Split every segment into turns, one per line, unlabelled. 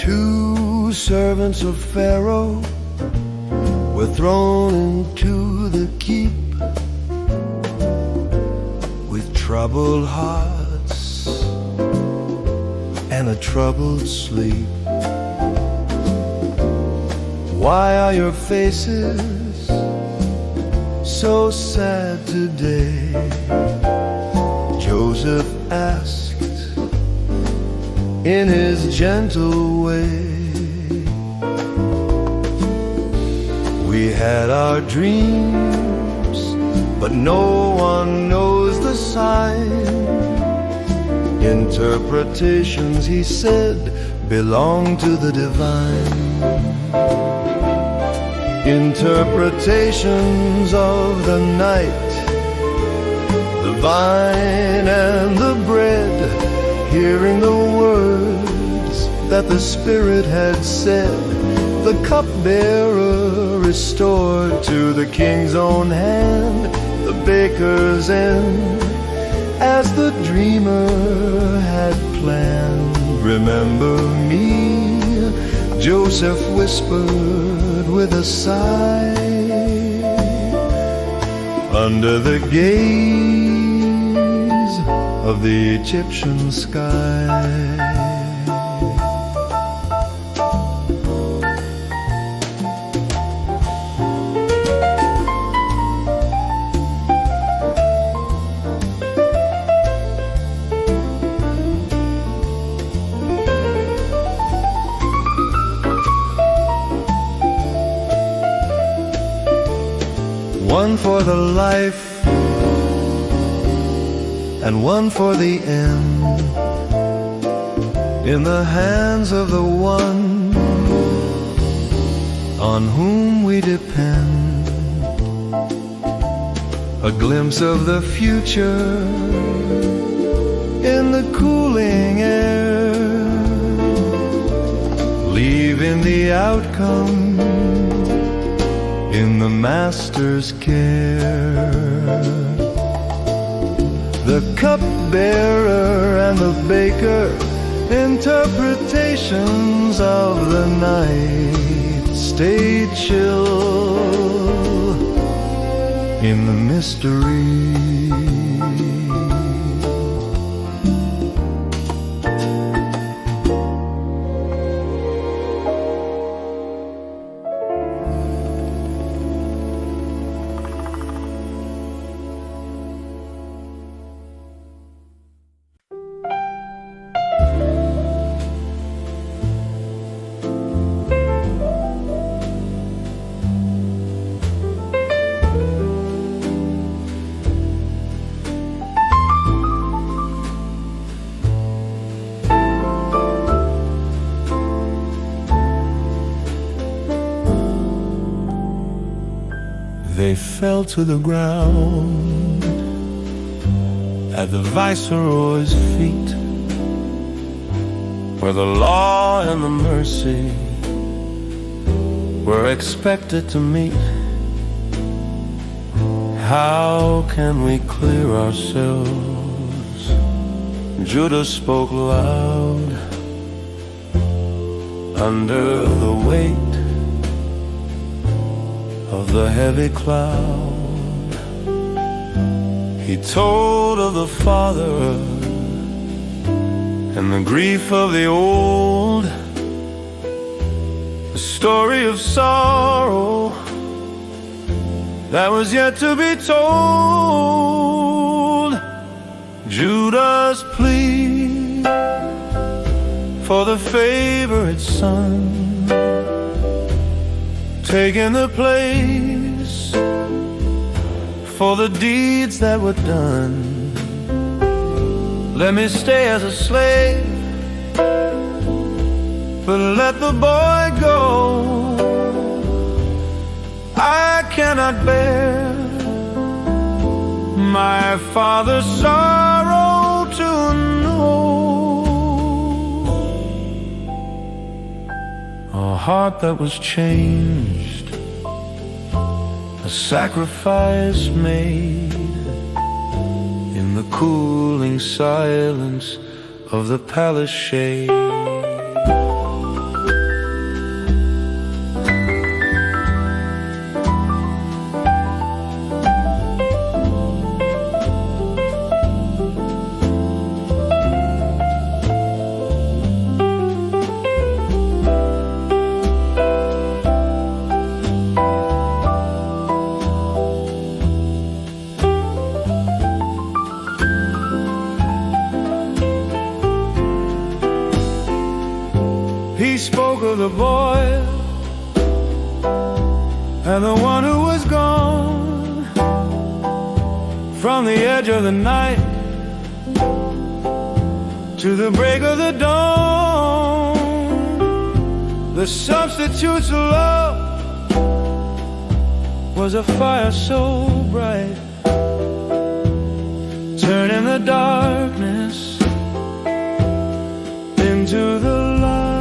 Two servants of Pharaoh were thrown into the keep with troubled hearts and a troubled sleep. Why are your faces so sad today? Joseph asked in his gentle way. We had our dreams, but no one knows the sign. Interpretations, he said, belong to the divine. Interpretations of the night, the vine and the bread, hearing the words that the Spirit had said. The cupbearer restored to the king's own hand, the baker's end, as the dreamer had planned. Remember me, Joseph whispered with a sigh, under the gaze of the Egyptian sky. One for the life and one for the end, in the hands of the one on whom we depend. A glimpse of the future in the cooling air, leaving the outcome in the Master's care. The cupbearer and the baker, interpretations of the night, stayed chill in the mystery. They fell to the ground at the Viceroy's feet, where the law and the mercy were expected to meet. How can we clear ourselves? Judah spoke loud under the weight of the heavy cloud. He told of the father and the grief of the old, the story of sorrow that was yet to be told. Judah's plea for the favorite son, taking the place for the deeds that were done. Let me stay as a slave, but let the boy go. I cannot bear my father's sorrow to know. A heart that was changed, a sacrifice made in the cooling silence of the palace shade. He spoke of the boy and the one who was gone from the edge of the night to the break of the dawn. The substitute's love was a fire so bright, turning the darkness into the light.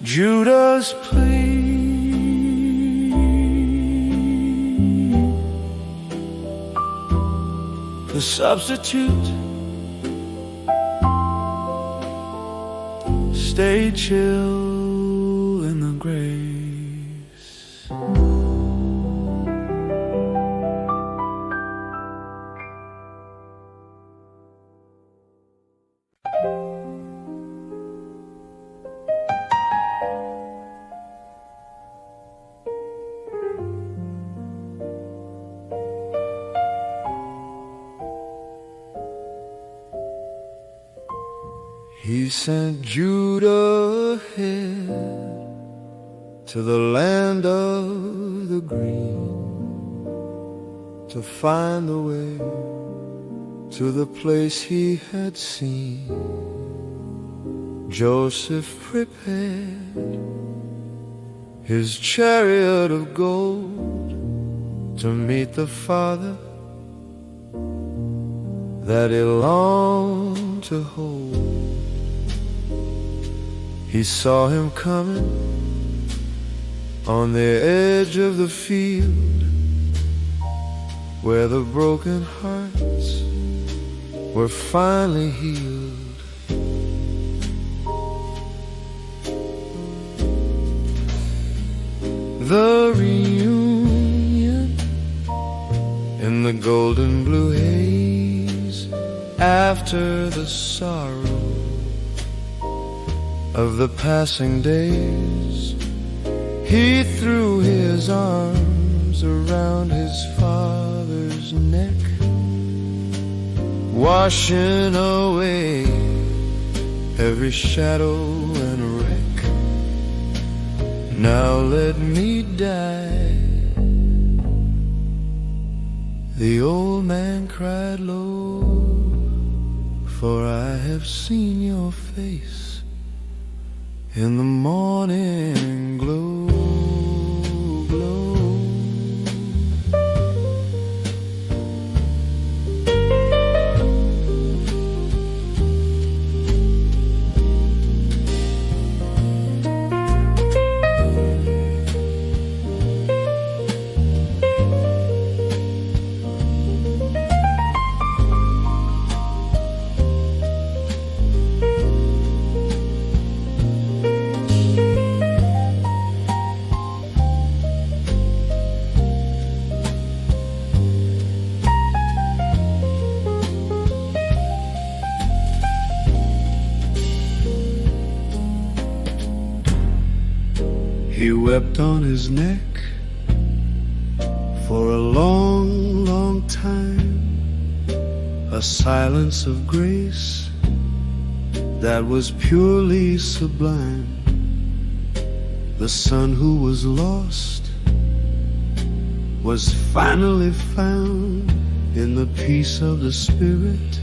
Judas plea, the substitute stayed chill in the grace. He sent Judah ahead to the land of the green to find the way to the place he had seen. Joseph prepared his chariot of gold to meet the Father that he longed to hold. He saw him coming on the edge of the field where the broken hearts were finally healed. The reunion in the golden blue haze after the sorrow of the passing days. He threw his arms around his father's neck, washing away every shadow and wreck. Now let me die. The old man cried low, for I have seen your face in the morning glow, glow. He wept on his neck for a long, long time, a silence of grace that was purely sublime. The son who was lost was finally found in the peace of the Spirit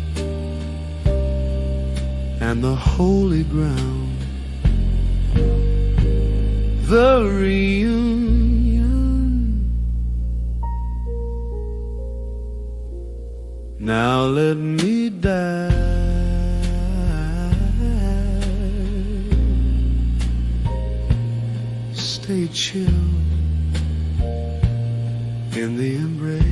and the holy ground. The reunion. Now let me die. Stay chill in the embrace.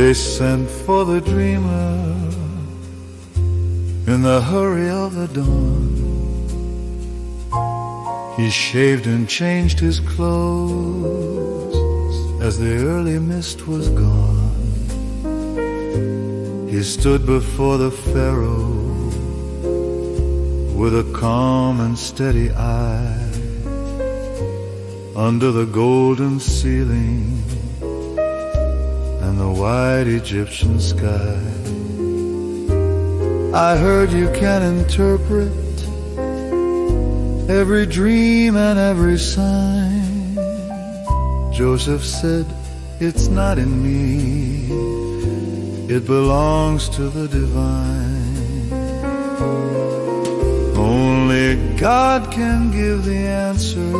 They sent for the dreamer in the hurry of the dawn. He shaved and changed his clothes as the early mist was gone. He stood before the Pharaoh with a calm and steady eye. Under the golden ceiling and the wide Egyptian sky, I heard you can interpret every dream and every sign. Joseph said, it's not in me, it belongs to the divine. Only God can give the answer,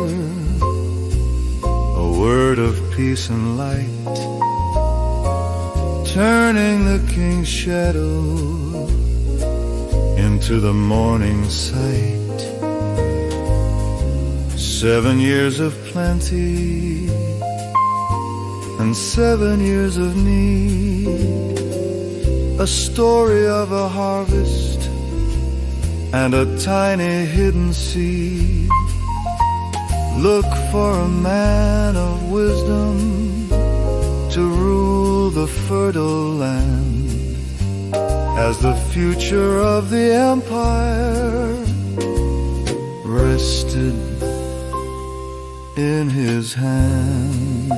a word of peace and light, turning the king's shadow into the morning sight. 7 years of plenty and 7 years of need, a story of a harvest and a tiny hidden seed. Look for a man of wisdom to rule the fertile land, as the future of the empire rested in his hand.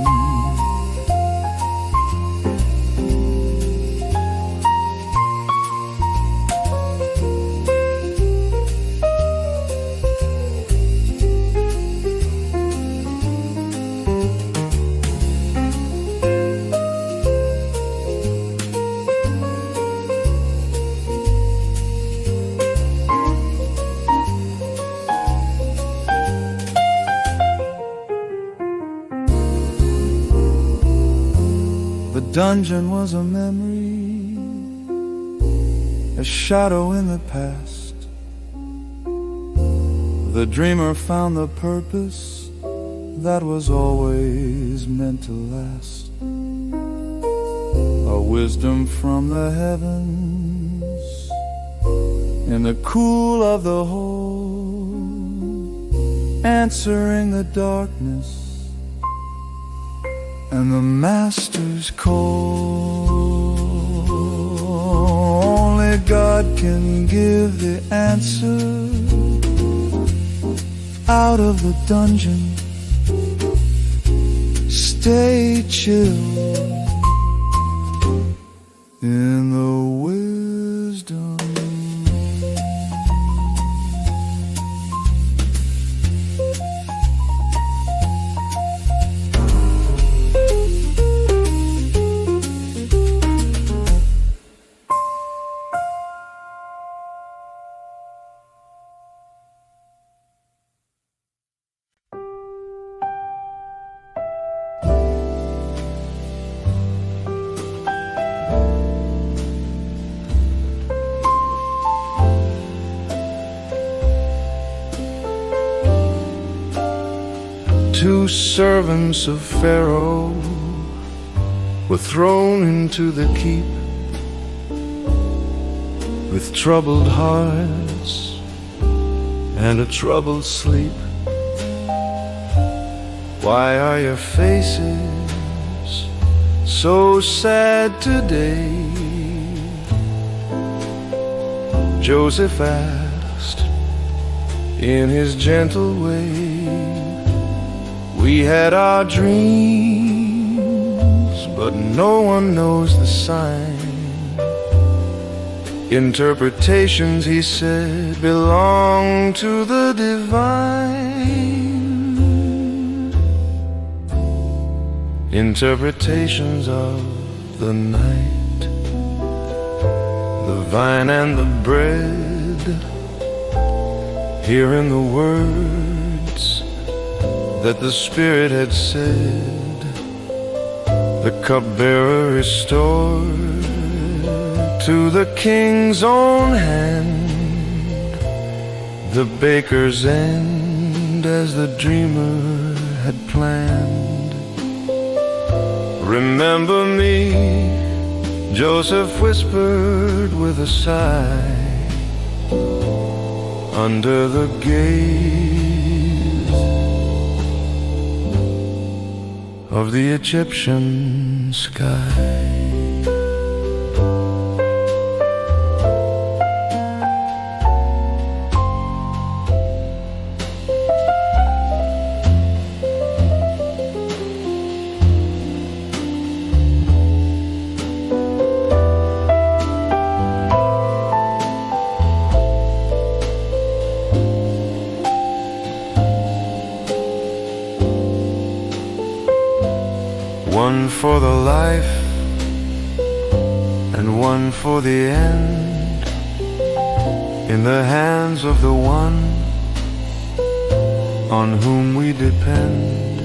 The dungeon was a memory, a shadow in the past. The dreamer found the purpose that was always meant to last. A wisdom from the heavens in the cool of the hole, answering the darkness and the master's call. Only God can give the answer. Out of the dungeon, stay chill in the wisdom. Two servants of Pharaoh were thrown into the keep with troubled hearts and a troubled sleep. Why are your faces so sad today? Joseph asked in his gentle way. We had our dreams, but no one knows the sign. Interpretations, he said, belong to the divine. Interpretations of the night, the vine and the bread, hearing the words that the Spirit had said. The cupbearer restored to the king's own hand, the baker's end as the dreamer had planned. Remember me Joseph whispered with a sigh under the gaze of the Egyptian sky. One for the life and one for the end, in the hands of the one on whom we depend.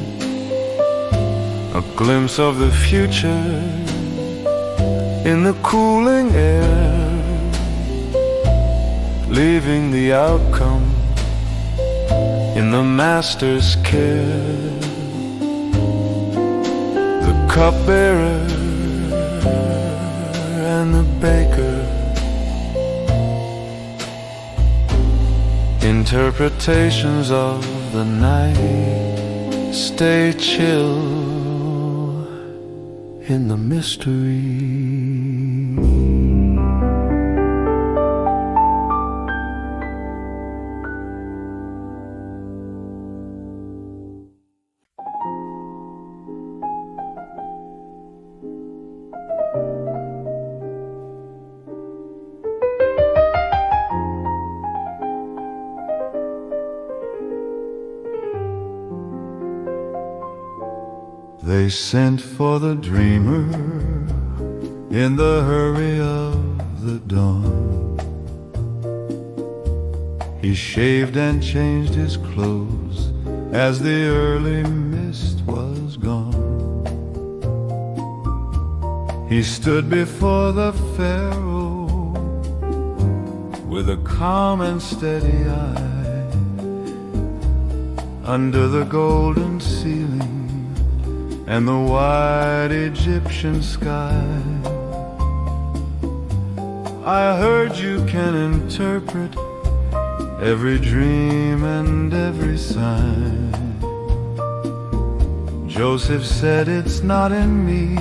A glimpse of the future in the cooling air, leaving the outcome in the master's care. Cupbearer and the baker, interpretations of the night. Stay chill in the mystery. They sent for the dreamer in the hurry of the dawn. He shaved and changed his clothes as the early mist was gone. He stood before the Pharaoh with a calm and steady eye. Under the golden ceiling and the wide Egyptian sky, I heard you can interpret every dream and every sign. Joseph said, it's not in me,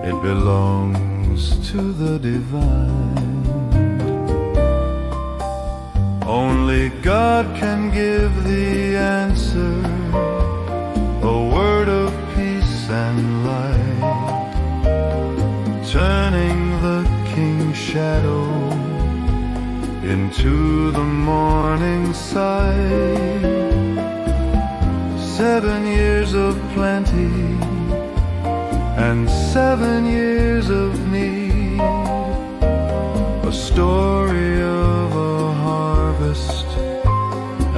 it belongs to the divine. Only God can give the answer, a word of peace and light, turning the king's shadow into the morning sight. 7 years of plenty and 7 years of need, a story of a harvest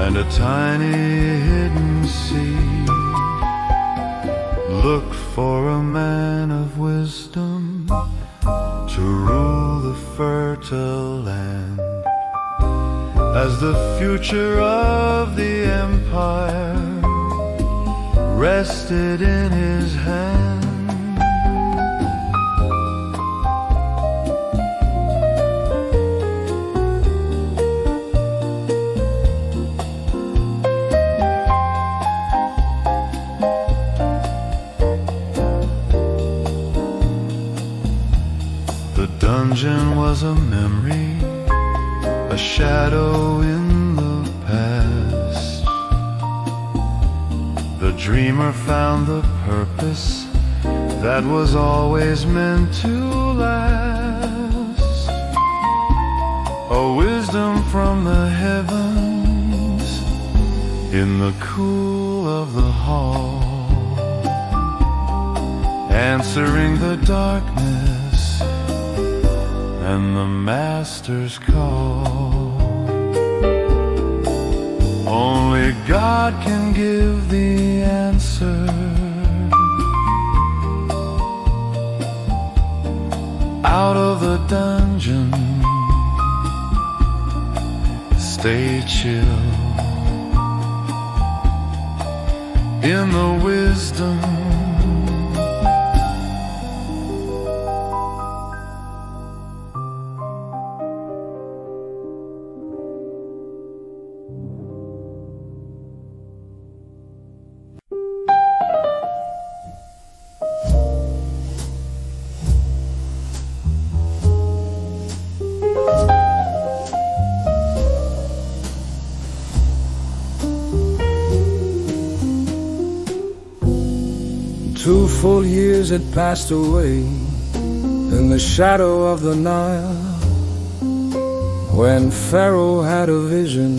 and a tiny hidden seed. Look for a man of wisdom to rule the fertile land, as the future of the empire rested in his hand. The dungeon was a memory, a shadow in the past. The dreamer found the purpose that was always meant to last. A wisdom from the heavens in the cool of the hall, answering the darkness and the master's call. Only God can give the answer. Out of the dungeon, stay chill in the wisdom
2 full years had passed away in the shadow of the Nile, when Pharaoh had a vision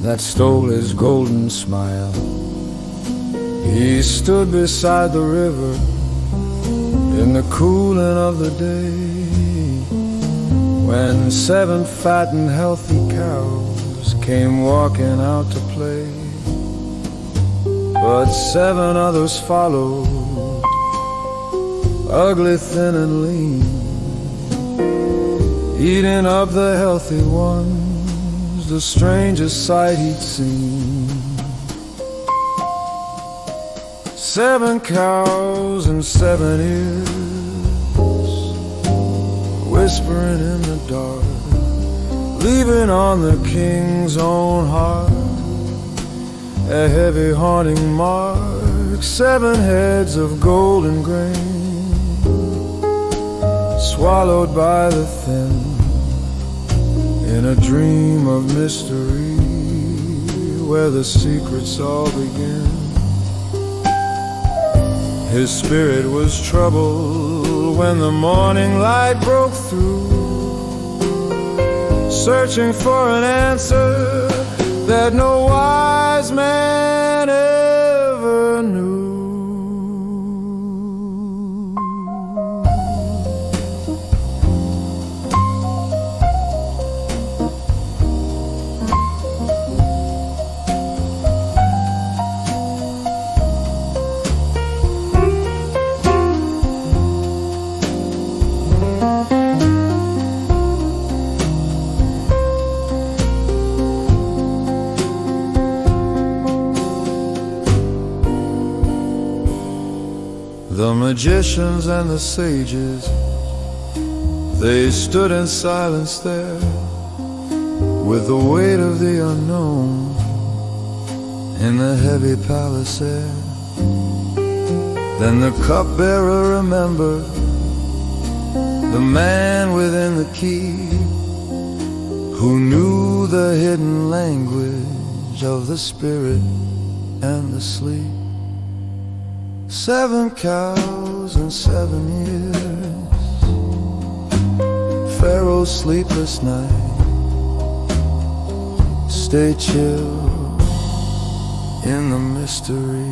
that stole his golden smile. He stood beside the river in the cooling of the day, when 7 fat and healthy cows came walking out to play. But 7 others followed, ugly, thin and lean, eating up the healthy ones, the strangest sight he'd seen. 7 cows and 7 ears, whispering in the dark, leaving on the king's own heart a heavy haunting mark. 7 heads of golden grain, swallowed by the thin, in a dream of mystery, where the secrets all begin. His spirit was troubled when the morning light broke through, searching for an answer that no wise man ever knew. The magicians and the sages, they stood in silence there, with the weight of the unknown in the heavy palace air. Then the cupbearer remembered the man within the key, who knew the hidden language of the spirit and the sleep. 7 cows and 7 years, Pharaoh's sleepless night, stay chill in the mystery.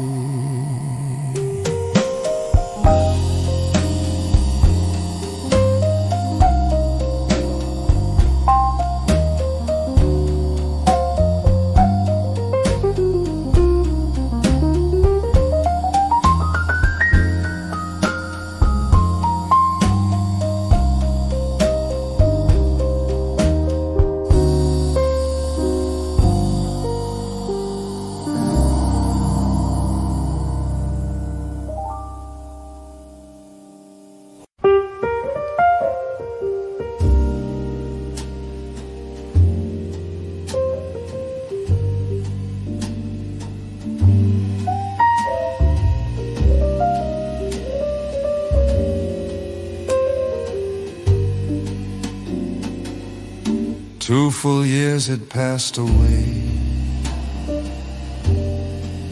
Two full years had passed away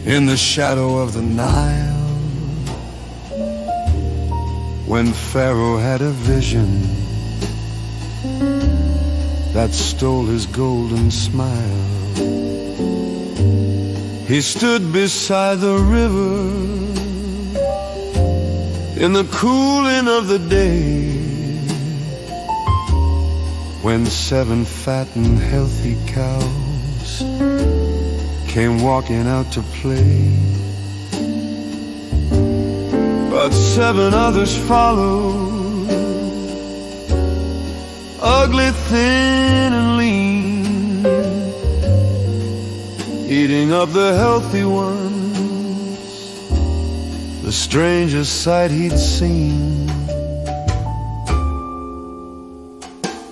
in the shadow of the Nile, when Pharaoh had a vision that stole his golden smile. He stood beside the river in the cooling of the day, when 7 fat and healthy cows came walking out to play. But 7 others followed, ugly, thin and lean, eating up the healthy ones, the strangest sight he'd seen.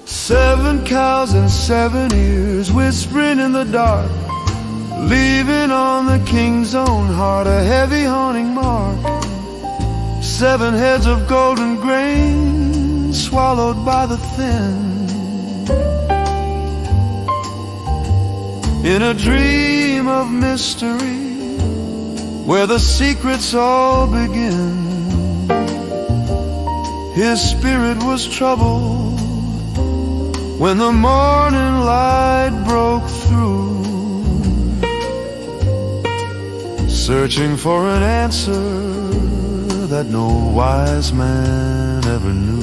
7 cows and 7 ears, whispering in the dark, leaving on the king's own heart a heavy haunting mark. 7 heads of golden grain, swallowed by the thin, in a dream of mystery,
where the secrets all begin. His spirit was troubled when the morning light broke through, searching for an answer that no wise man ever knew.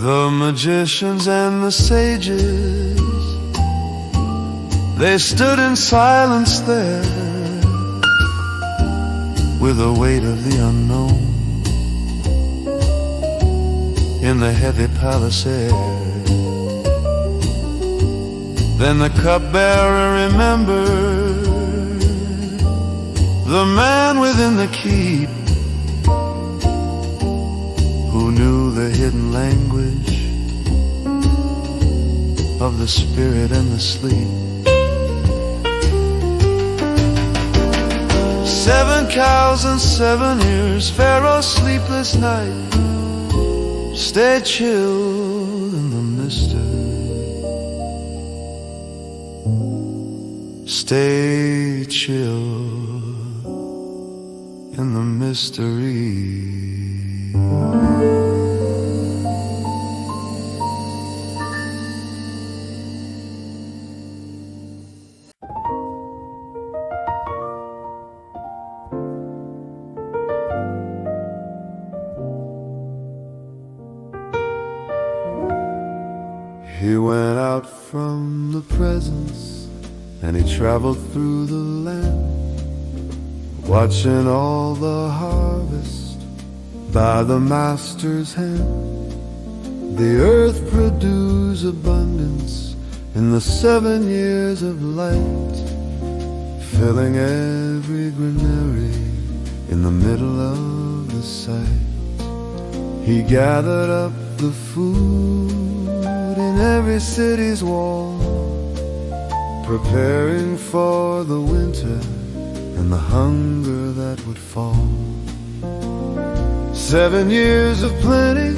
The magicians and the sages, they stood in silence there, with the weight of the unknown in the heavy palace air. Then the cupbearer remembered the man within the keep, who knew the hidden language of the spirit and the sleep. 7 cows and 7 years, Pharaoh's sleepless night, stay chill in the mystery. Stay chill in the mystery. He went out from the presence and he traveled through the land, watching all the harvest by the master's hand. The earth produced abundance in the 7 years of light, filling every granary in the middle of the sight. He gathered up the food in every city's wall, preparing for the winter and the hunger that would fall. 7 years of plenty,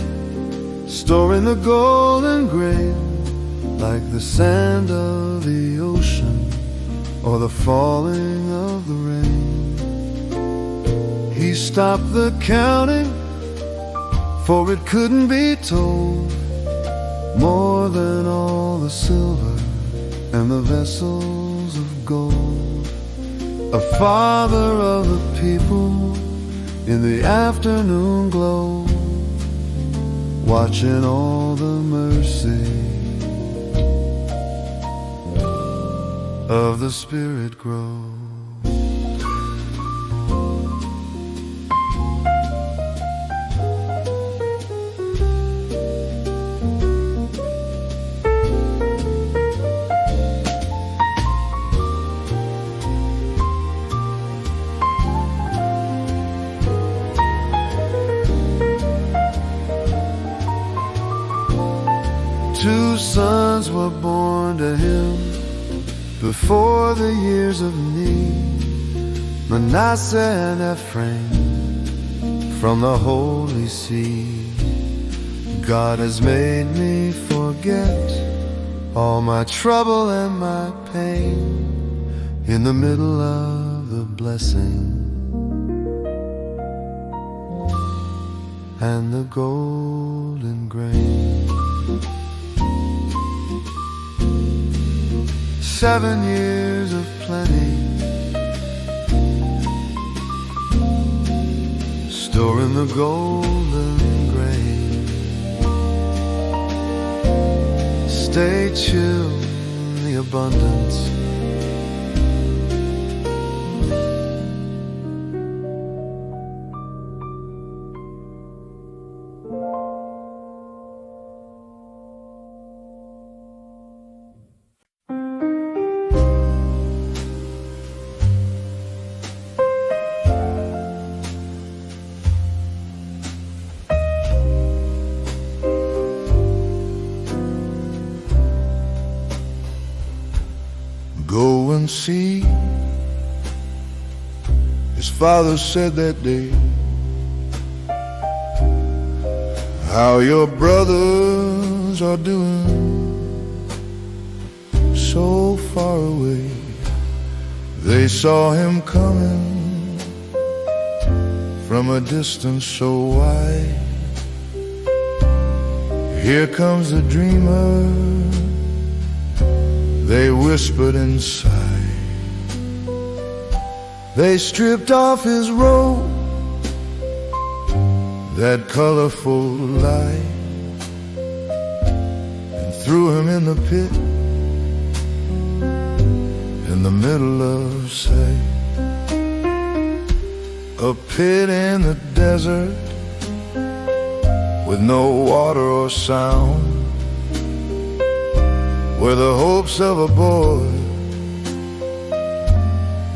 storing the gold and grain, like the sand of the ocean or the falling of the rain. He stopped the counting, for it couldn't be told, more than all the silver and the vessels of gold. A father of the people in the afternoon glow, watching all the mercy of the Spirit grow. Two sons were born to him before the years of need, Manasseh and Ephraim, from the Holy See. God has made me forget all my trouble and my pain in the middle of the blessing and the golden grain. 7 years of plenty, storing the golden grain. Stay chill in the abundance, distant sea. His father said that day, how your brothers are doing so far away. They saw him coming from a distance so wide. Here comes the dreamer, they whispered inside. They stripped off his robe, that colorful light, and threw him in the pit, in the middle of sight. A pit in the desert, with no water or sound, where the hopes of a boy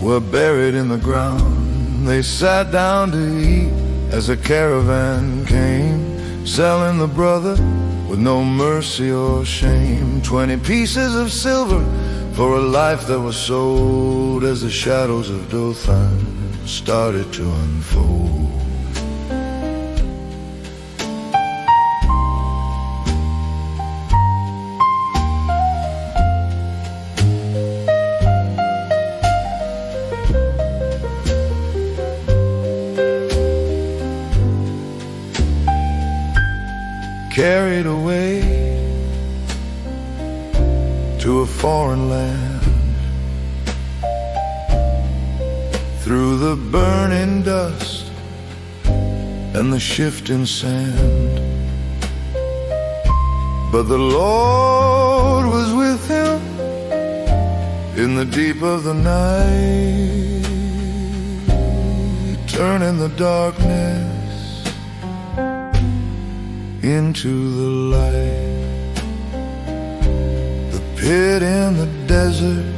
were buried in the ground. They sat down to eat as a caravan came, selling the brother with no mercy or shame. 20 pieces of silver for a life that was sold, as the shadows of Dothan started to unfold. Carried away to a foreign land, through the burning dust and the shifting sand. But the Lord was with him in the deep of the night, turning the darkness into the light. The pit in the desert,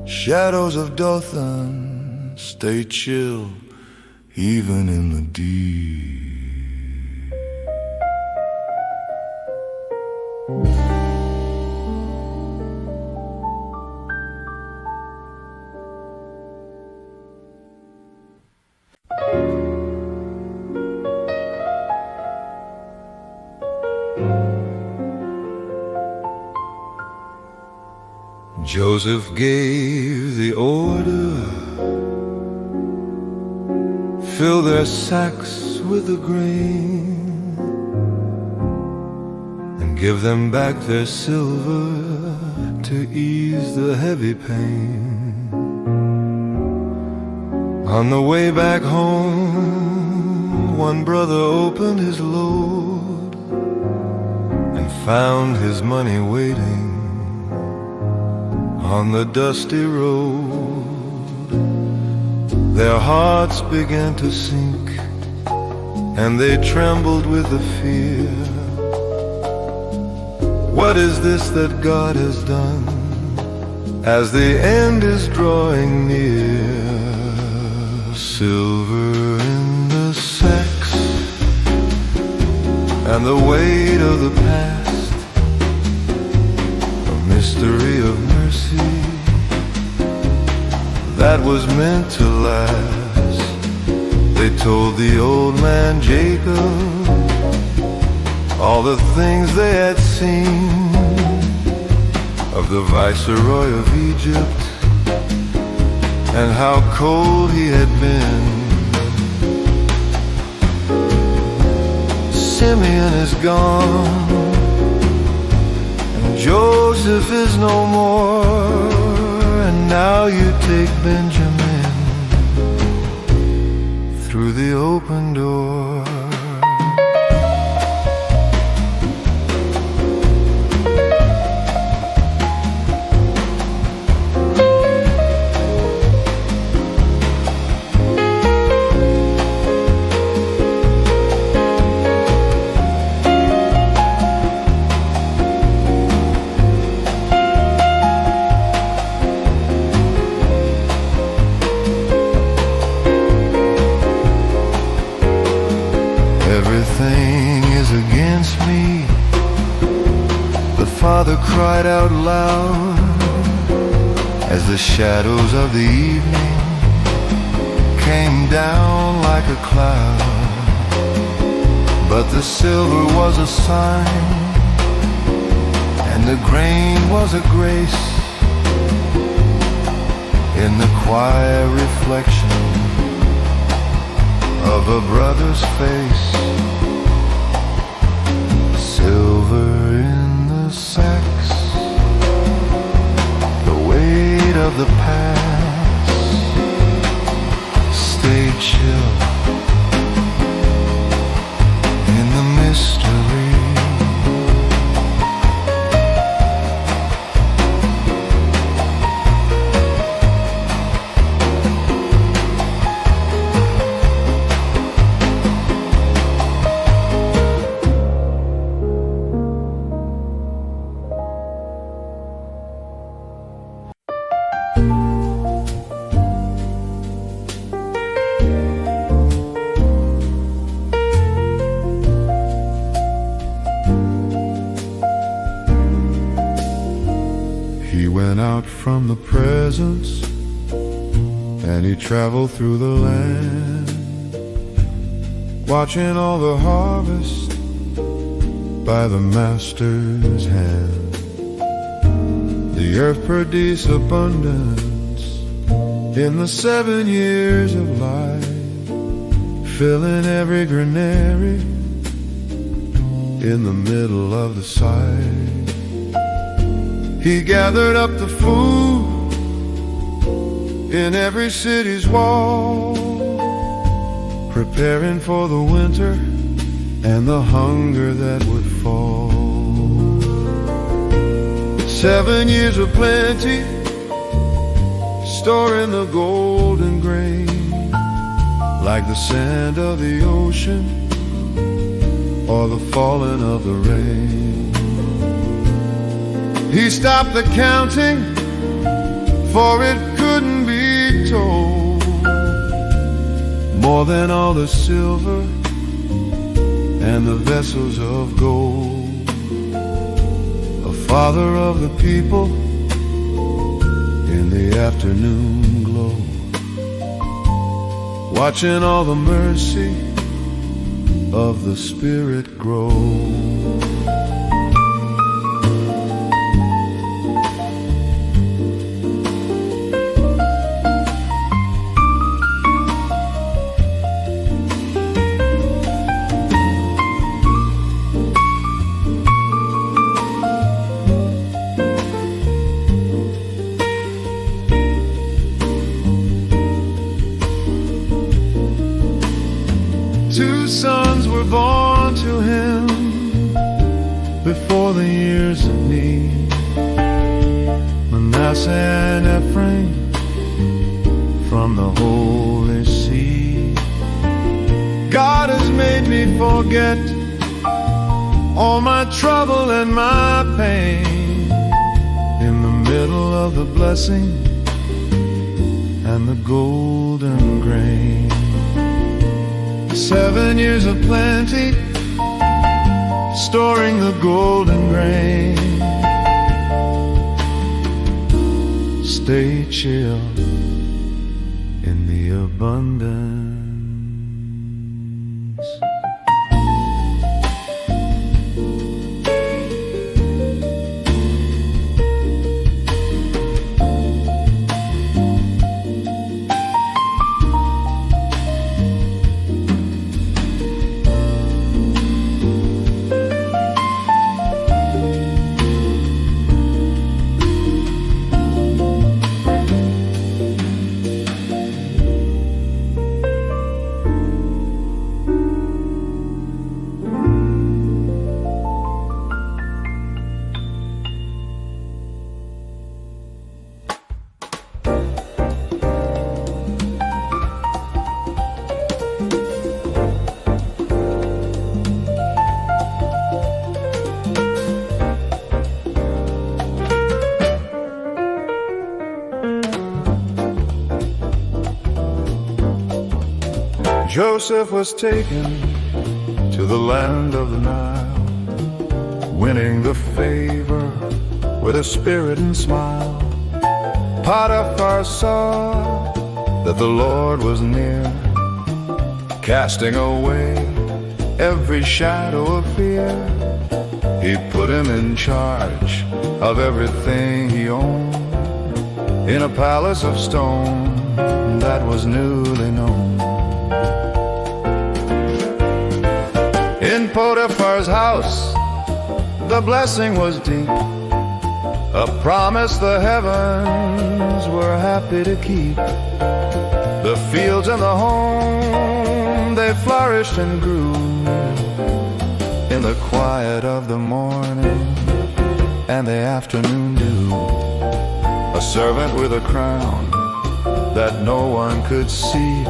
shadows of Dothan stay chill even in the deep. Joseph gave the order, fill their sacks with the grain, and give them back their silver to ease the heavy pain. On the way back home, one brother opened his load and found his money waiting on the dusty road. Their hearts began to sink, and they trembled with the fear. What is this that God has done, as the end is drawing near? Silver in the sacks, and the weight of the past, a mystery of mercy that was meant to last. They told the old man Jacob all the things they had seen of the viceroy of Egypt, and how cold he had been. Simeon is gone, and Joseph is no more, and now you take Benjamin through the open door. Everything is against me. The father cried out loud as the shadows of the evening came down like a cloud. But the silver was a sign, and the grain was a grace in the quiet reflection of a brother's face. Silver in the sacks, the weight of the past. Stay chill in the mystery. He went out from the presence, and he traveled through the land, watching all the harvest by the master's hand. The earth produced abundance in the 7 years of life, filling every granary in the middle of the side. He gathered up the food in every city's wall, preparing for the winter and the hunger that would fall. 7 years of plenty, storing the golden grain, like the sand of the ocean or the falling of the rain. He stopped the counting, for it couldn't be told. More than all the silver and the vessels of gold. A father of the people in the afternoon glow, watching all the mercy of the Spirit grow. Two sons were born to him before the years of need, Manasseh and Ephraim from the holy seed. God has made me forget all my trouble and my pain, in the middle of the blessing and the golden grain. 7 years of plenty, storing the golden grain. Stay chill in the abundance. Joseph was taken to the land of the Nile, winning the favor with a spirit and smile. Potiphar saw that the Lord was near, casting away every shadow of fear. He put him in charge of everything he owned, in a palace of stone that was newly known. In Potiphar's house, the blessing was deep, a promise the heavens were happy to keep. The fields and the home, they flourished and grew in the quiet of the morning and the afternoon dew. A servant with a crown that no one could see,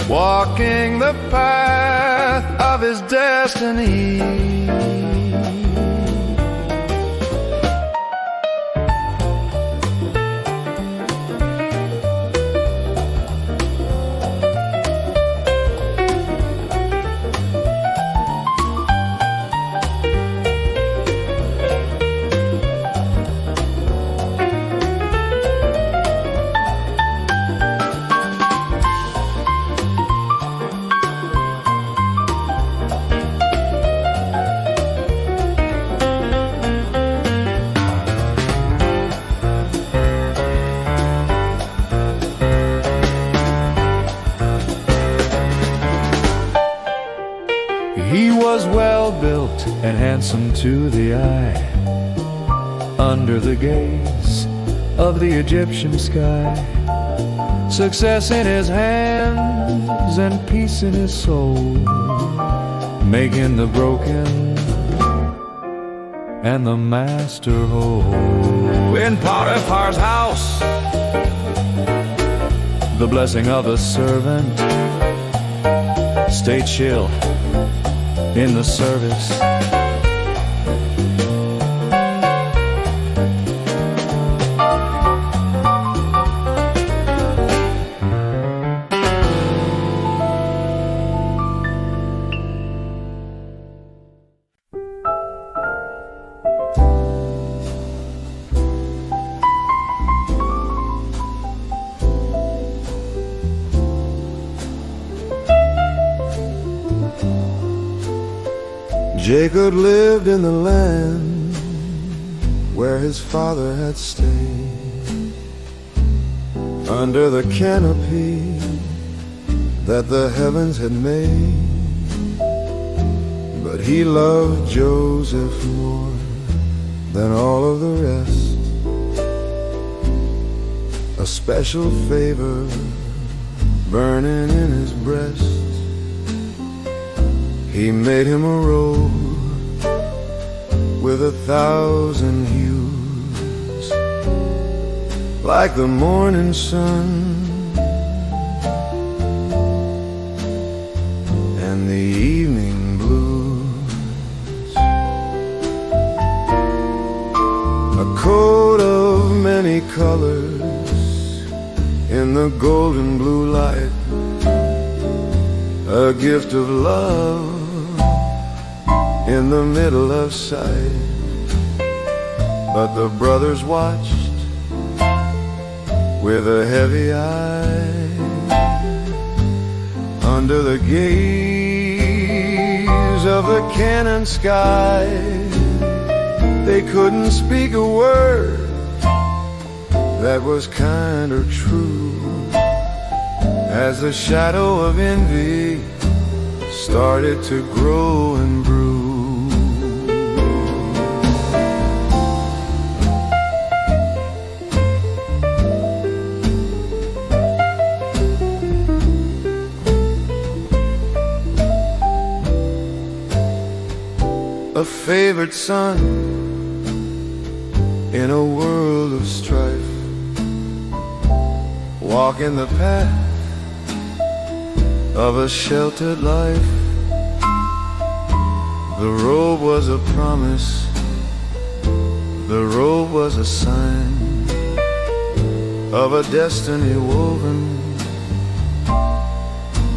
walking the path of his destiny. He was well built and handsome to the eye, under the gaze of the Egyptian sky. Success in his hands and peace in his soul, making the broken and the master whole. In Potiphar's house, the blessing of a servant stayed chill in the service. Jacob lived in the land where his father had stayed, under the canopy that the heavens had made. But he loved Joseph more than all of the rest, a special favor burning in his breast. He made him a robe with 1,000 hues, like the morning sun and the evening blues, a coat of many colors in the golden blue light, a gift of love in the middle of sight. But the brothers watched with a heavy eye under the gaze of the cannon sky. They couldn't speak a word that was kind or true, as the shadow of envy started to grow and brew. A favored son in a world of strife, walking the path of a sheltered life. The robe was a promise, the robe was a sign of a destiny woven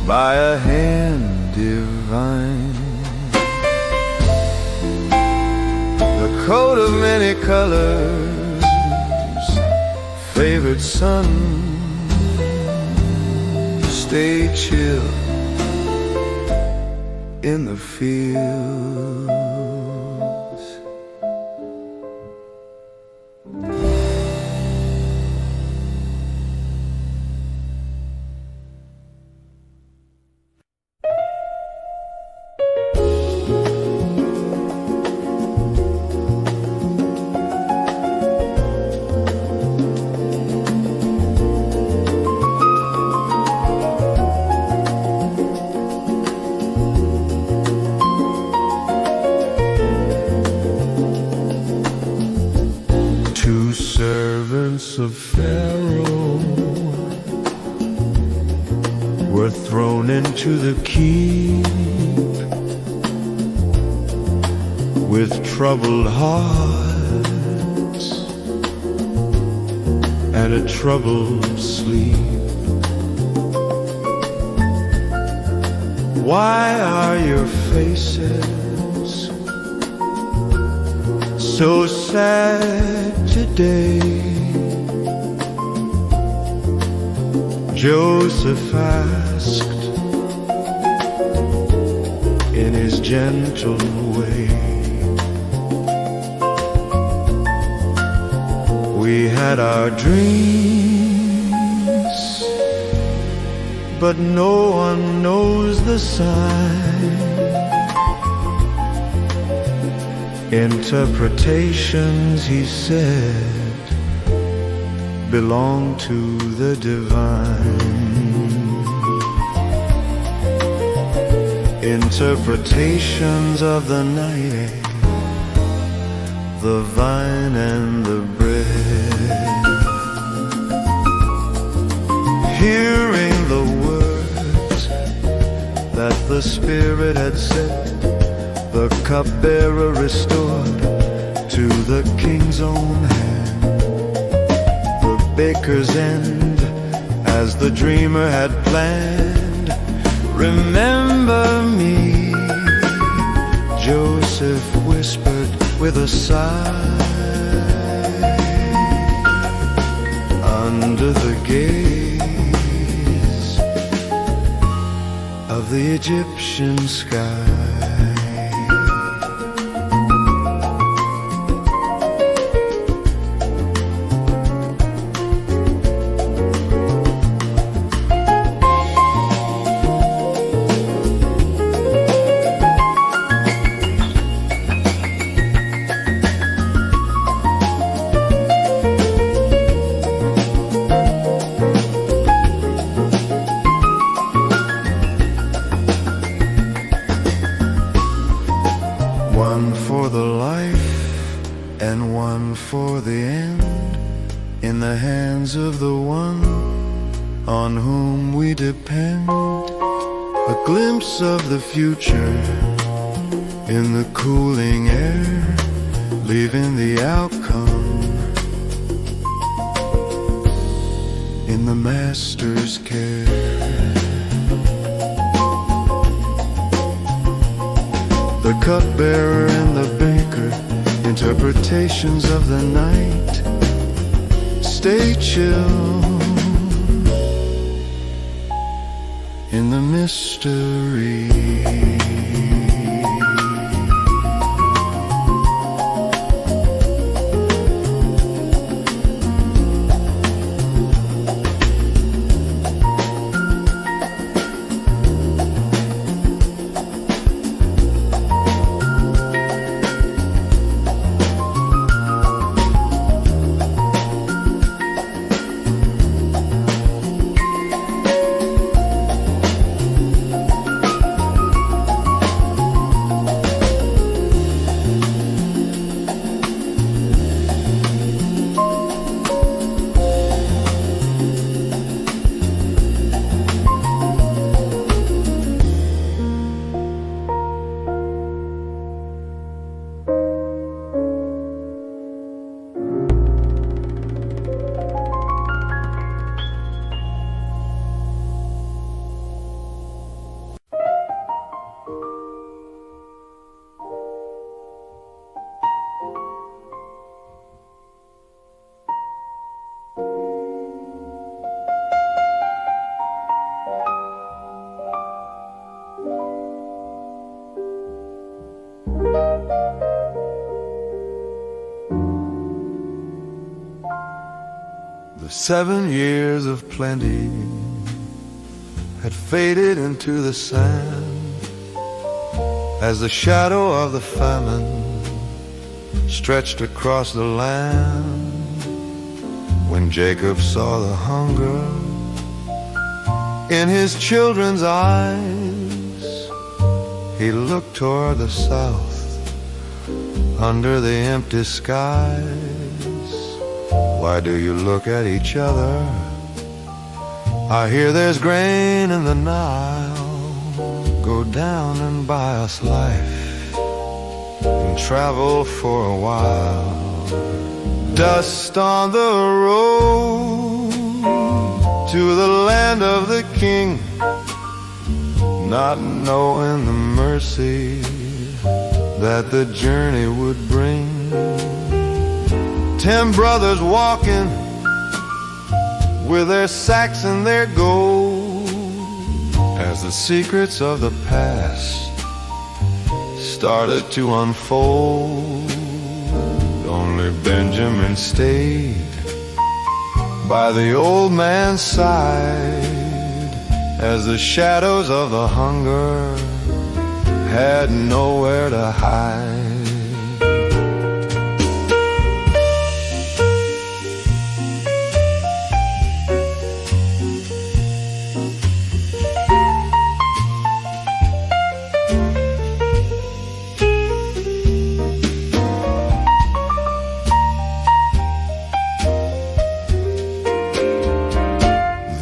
by a hand divine. coat of many colors, favorite son, stay chill in the fields. Servants of Pharaoh were thrown into the keep with troubled hearts and a troubled sleep. Why are your faces so sad today? Joseph asked in his gentle way. We had our dreams, but no one knows the sign. Interpretations, he said, belong to the divine. Interpretations of the night, the vine and the bread. Hearing the words that the Spirit had said, the cupbearer restored to the king's own hand. The baker's end, as the dreamer had planned. Remember me, Joseph whispered with a sigh. Under the gaze of the Egyptian sky. One for the life and one for the end, in the hands of the one on whom we depend. A glimpse of the future in the cooling air, leaving the outcome in the Master's care. The cupbearer and the baker, interpretations of the night. Stay chill in the mystery. The 7 years of plenty had faded into the sand as the shadow of the famine stretched across the land. When Jacob saw the hunger in his children's eyes, he looked toward the south under the empty skies. Why do you look at each other? I hear there's grain in the Nile. Go down and buy us life and travel for a while. Dust on the road to the land of the King, not knowing the mercy that the journey would bring. 10 brothers walking with their sacks and their gold, as the secrets of the past started to unfold. Only Benjamin stayed by the old man's side, as the shadows of the hunger had nowhere to hide.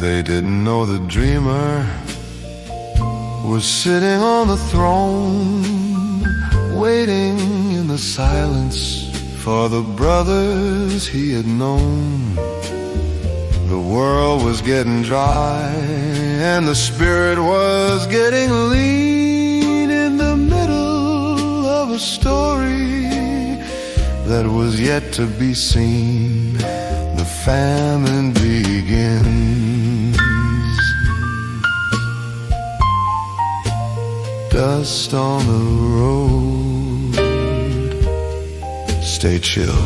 They didn't know the dreamer was sitting on the throne, waiting in the silence for the brothers he had known. The world was getting dry and the spirit was getting lean, in the middle of a story that was yet to be seen. The famine begins. Dust on the road. Stay chill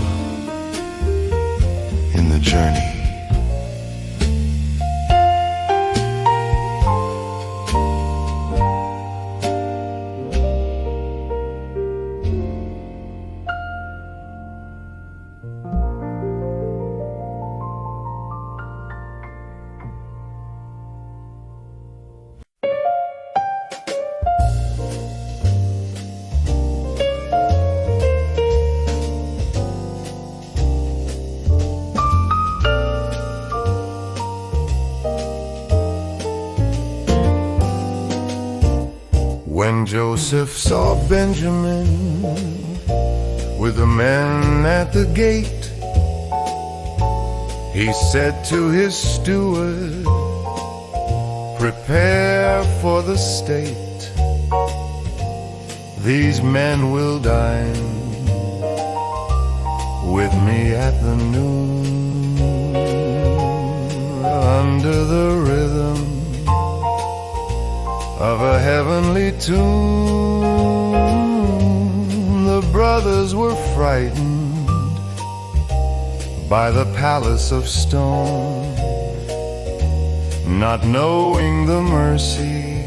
in the journey. When Joseph saw Benjamin with the men at the gate, he said to his steward, "Prepare for the state. These men will dine with me at the noon, under the rhythm of a heavenly tune." The brothers were frightened by the palace of stone, not knowing the mercy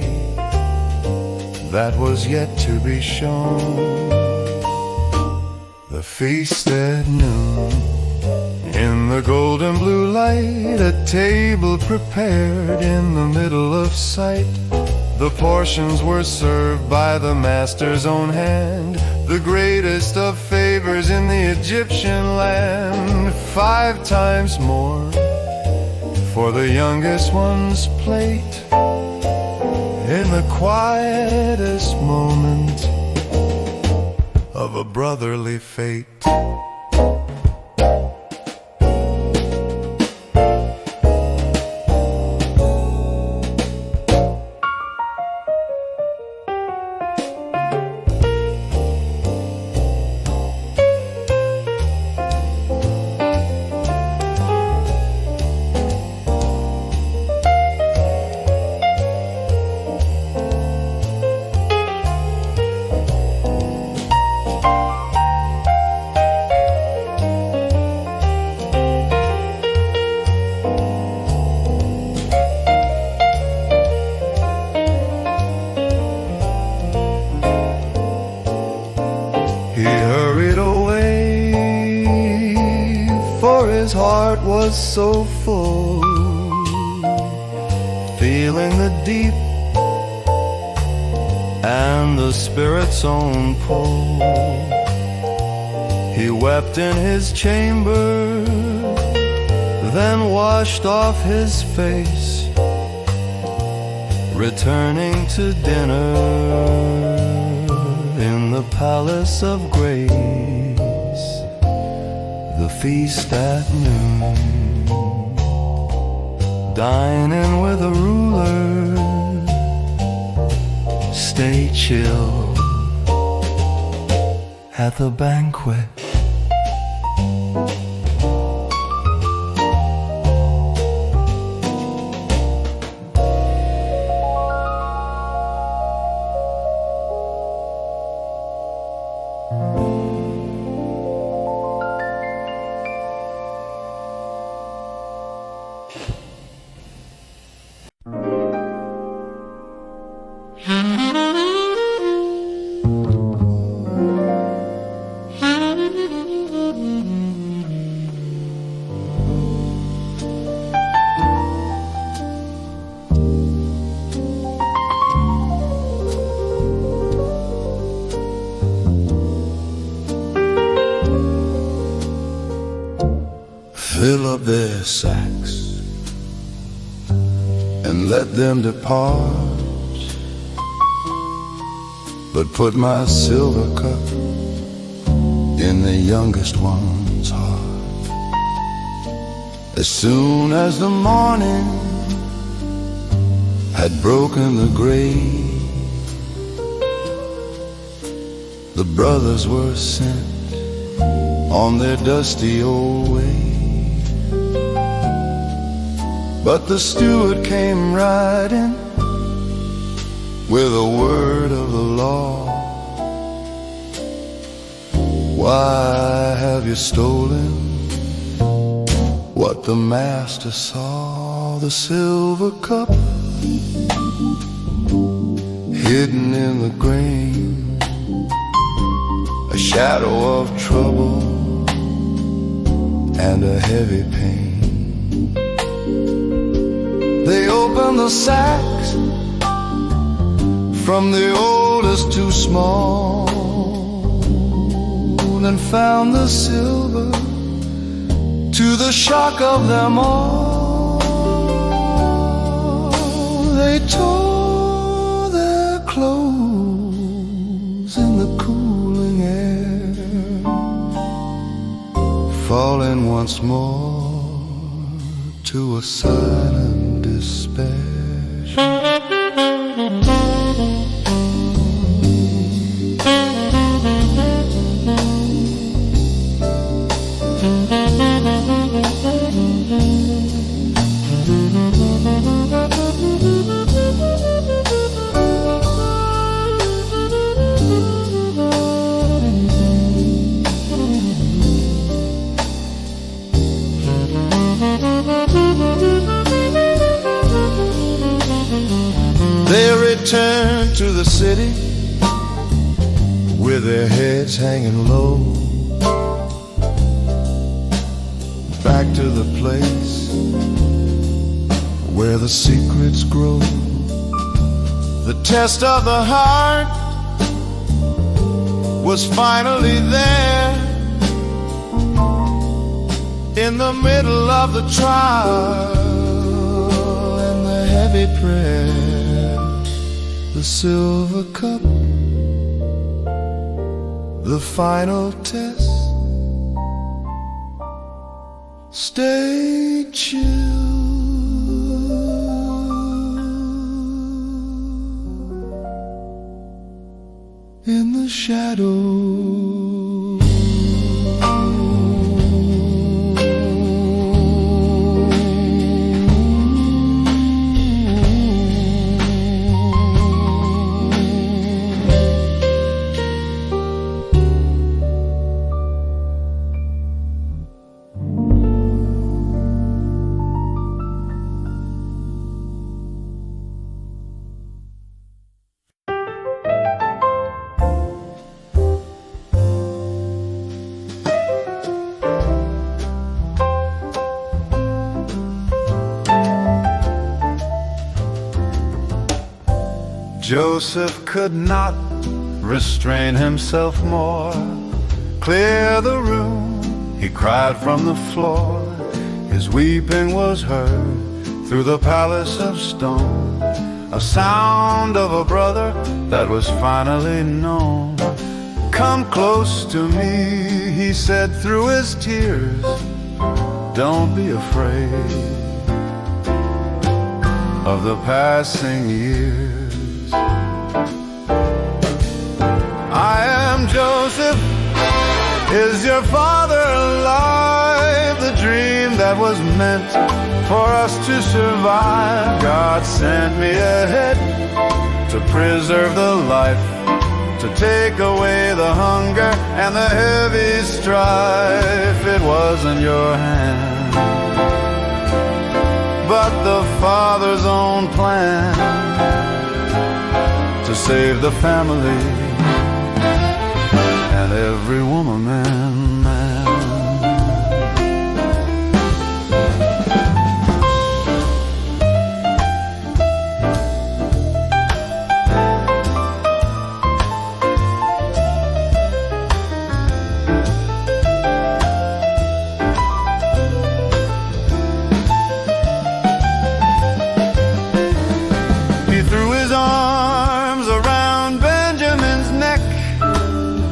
that was yet to be shown. The feast at noon, in the golden blue light, a table prepared in the middle of sight. The portions were served by the master's own hand, the greatest of favors in the Egyptian land. 5 times more for the youngest one's plate, in the quietest moment of a brotherly fate. his heart was so full, feeling the deep and the Spirit's own pull. He wept in his chamber, then washed off his face, returning to dinner in the palace of grace, the feast at noon. Dining with a ruler, stay chill at the banquet.
Fill up their sacks and let them depart, but put my silver cup in the youngest one's heart. As soon as the morning had broken the grave, the brothers were sent on their dusty old way. But the steward came riding with a word of the law. Why have you stolen what the master saw? The silver cup hidden in the grain, a shadow of trouble and a heavy pain. They opened the sacks, from the oldest to small, and found the silver to the shock of them all. They tore their clothes in the cooling air, falling once more to a silent despair. They returned to the city with their heads hanging low, back to the place where the secrets grow. The test of the heart was finally there. In the middle of the trial and the heavy prayer, the silver cup, the final test. Stay chill in the shadow.
Joseph could not restrain himself more. Clear the room, he cried from the floor. His weeping was heard through the palace of stone, a sound of a brother that was finally known. Come close to me, he said through his tears. Don't be afraid of the passing years. I am Joseph. Is your father alive? The dream that was meant for us to survive, God sent me ahead to preserve the life, to take away the hunger and the heavy strife. It wasn't your hand, but the Father's own plan to save the family and every woman, man.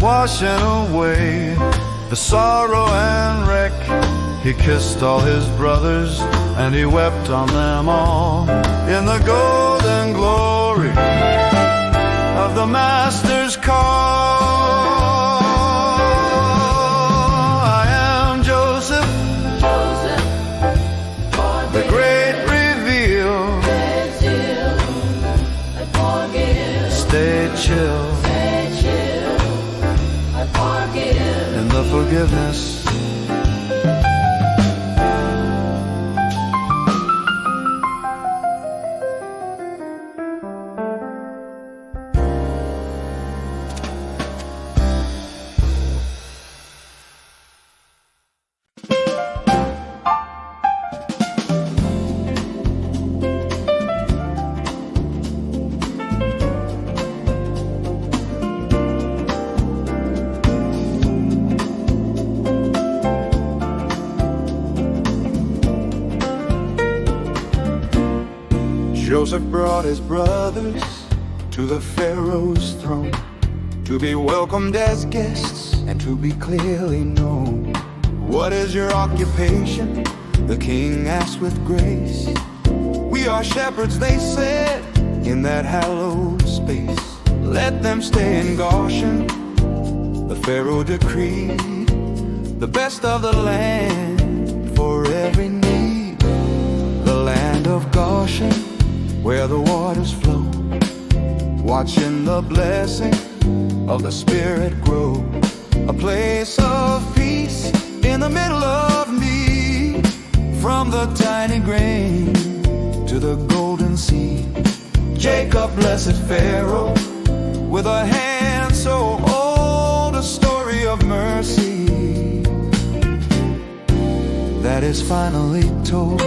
Washing away the sorrow and wreck. He kissed all his brothers and he wept on them all. In the golden glory of the Master's call, I am Joseph, the great reveal. Stay chill in the forgiveness. Joseph brought his brothers to the Pharaoh's throne, to be welcomed as guests and to be clearly known. What is your occupation? The king asked with grace. We are shepherds, they said, in that hallowed space. Let them stay in Goshen, the Pharaoh decreed, the best of the land for every need. The land of Goshen, where the waters flow, watching the blessing of the Spirit grow. A place of peace in the middle of me, from the tiny grain to the golden seed. Jacob blessed Pharaoh with a hand so old, a story of mercy that is finally told.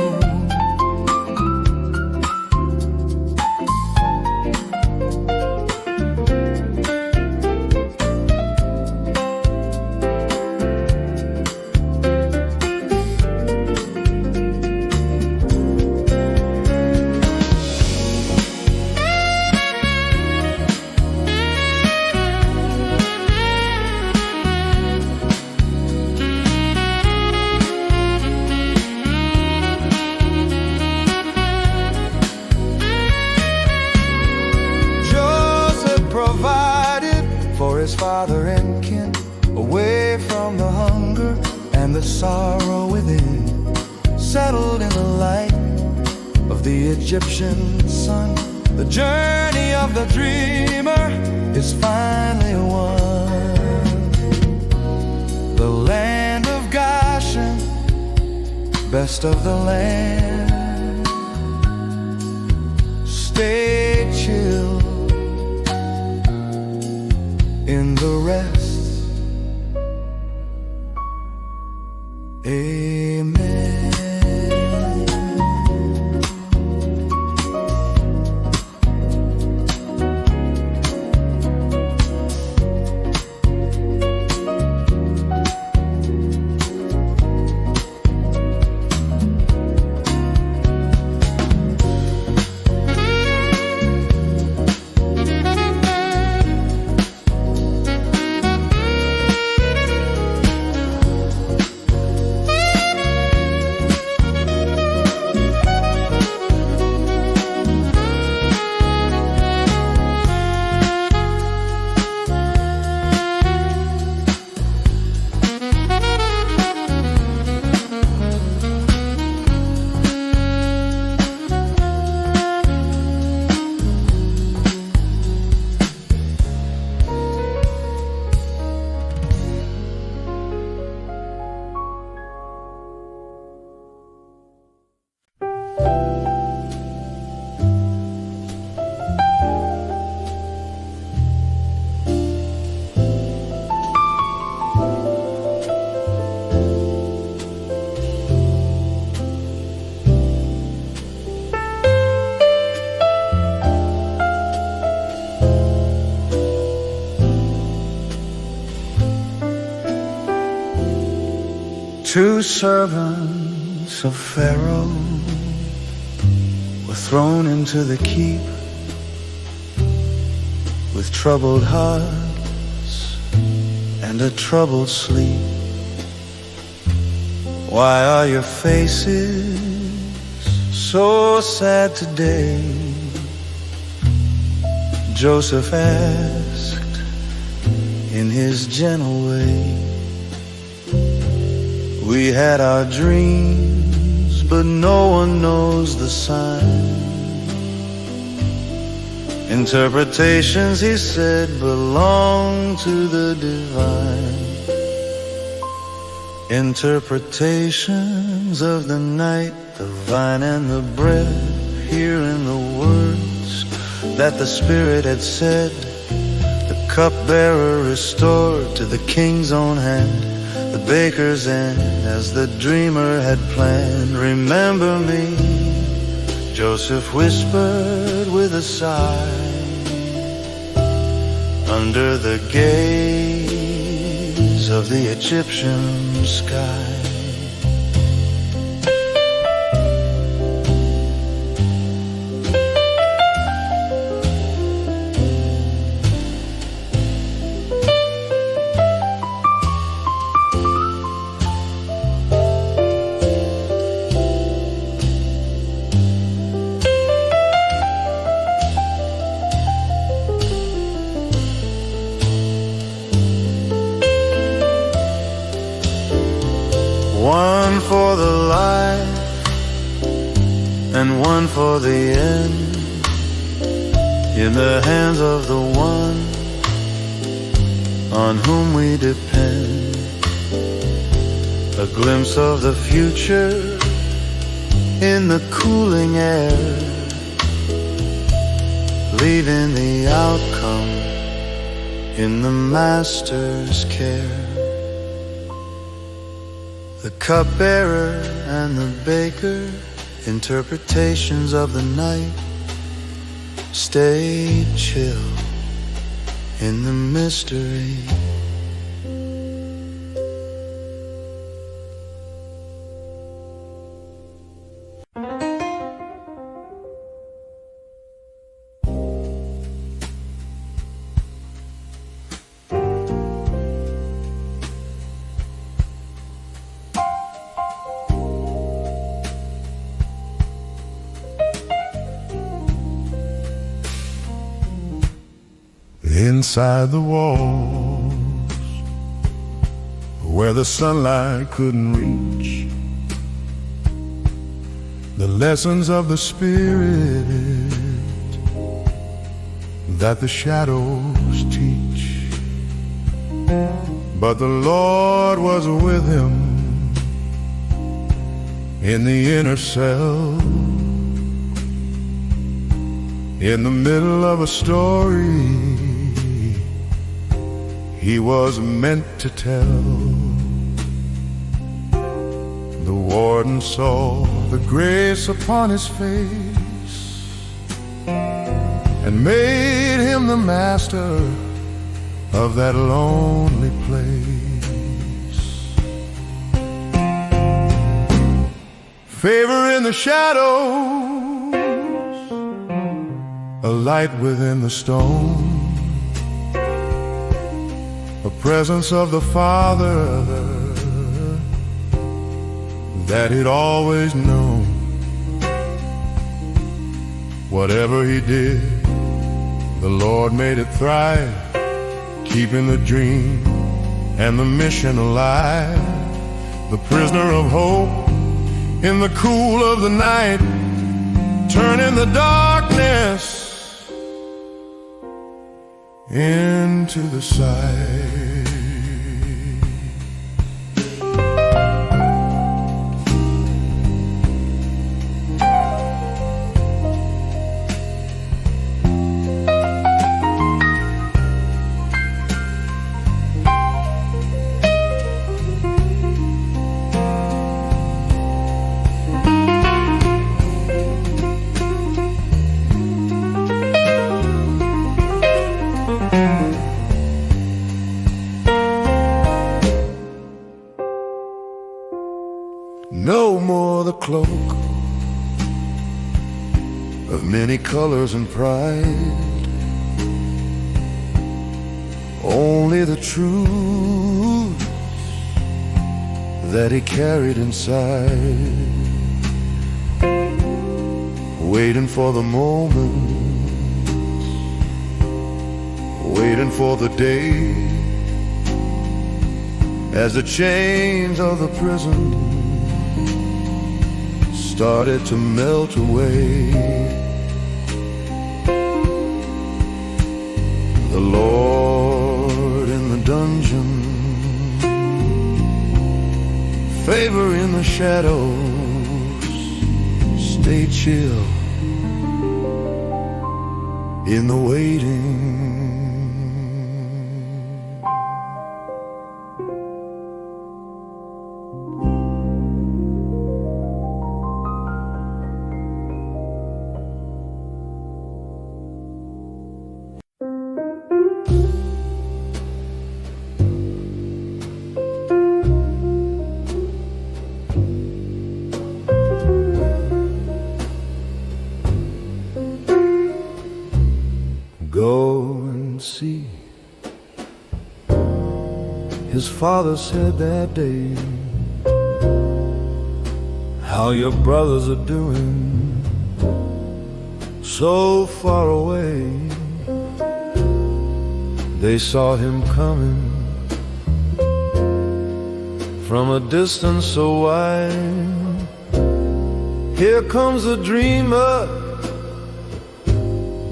His father and kin, away from the hunger and the sorrow within, settled in the light of the Egyptian sun. The journey of the dreamer is finally won. The land of Goshen, best of the land. Stay chill in the rest. Amen.
Two servants of Pharaoh were thrown into the keep with troubled hearts and a troubled sleep. Why are your faces so sad today? Joseph asked in his gentle way. We had our dreams, but no one knows the sign. Interpretations, he said, belong to the divine. Interpretations of the night, the vine and the bread, here in the words that the Spirit had said. The cupbearer restored to the king's own hand, the baker's end as the dreamer had planned. Remember me, Joseph whispered with a sigh, under the gaze of the Egyptian sky. One for the life and one for the end, in the hands of the one on whom we depend. A glimpse of the future in the cooling air, leaving the outcome in the Master's care. The cupbearer and the baker, interpretations of the night, stayed chill in the mystery.
Inside the walls, where the sunlight couldn't reach, the lessons of the Spirit that the shadows teach. But the Lord was with him in the inner cell, in the middle of a story he was meant to tell. The warden saw the grace upon his face and made him the master of that lonely place. Favor in the shadows, a light within the stone, a presence of the Father that he'd always known. Whatever he did, the Lord made it thrive, keeping the dream and the mission alive. The prisoner of hope in the cool of the night, turning the darkness into the sight. No more the cloak of many colors and pride, only the truth that he carried inside, waiting for the moment, waiting for the day, as the chains of the prison started to melt away. The Lord in the dungeon, favor in the shadows, stay chill in the waiting. Go and see, his father said that day, how your brothers are doing so far away. They saw him coming from a distance so wide. Here comes the dreamer,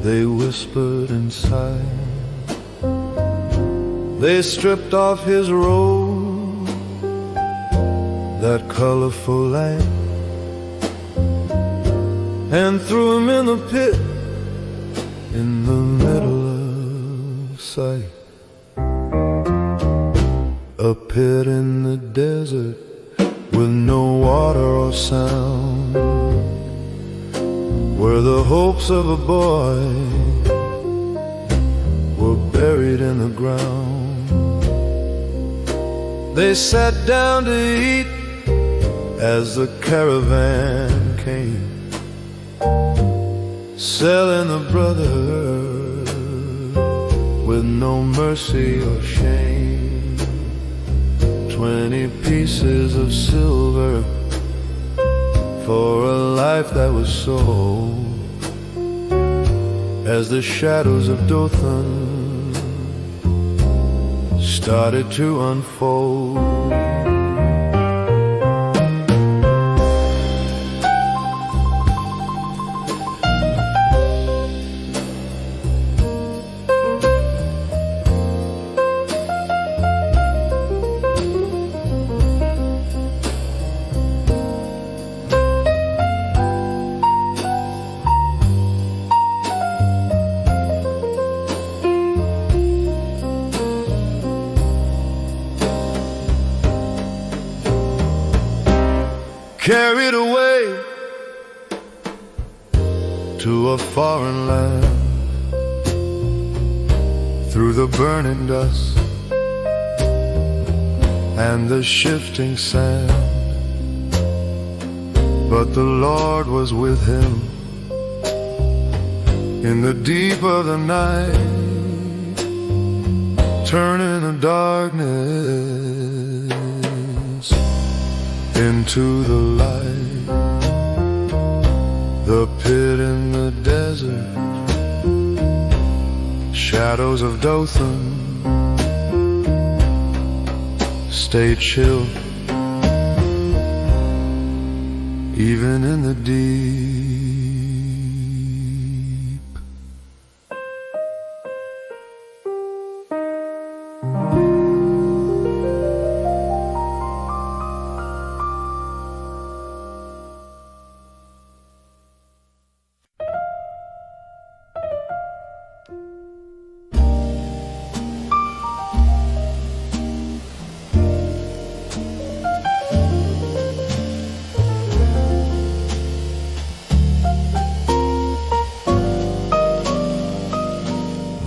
they whispered inside. They stripped off his robe, that colorful light, and threw him in the pit in the middle of sight. A pit in the desert with no water or sound, where the hopes of a boy were buried in the ground. They sat down to eat as the caravan came, selling the brother with no mercy or shame. 20 pieces of silver for a life that was sold, as the shadows of Dothan started to unfold. Carried away to a foreign land, through the burning dust and the shifting sand. But the Lord was with him in the deep of the night, turning the darkness into the light. The pit in the desert, shadows of Dothan, stay chill even in the deep.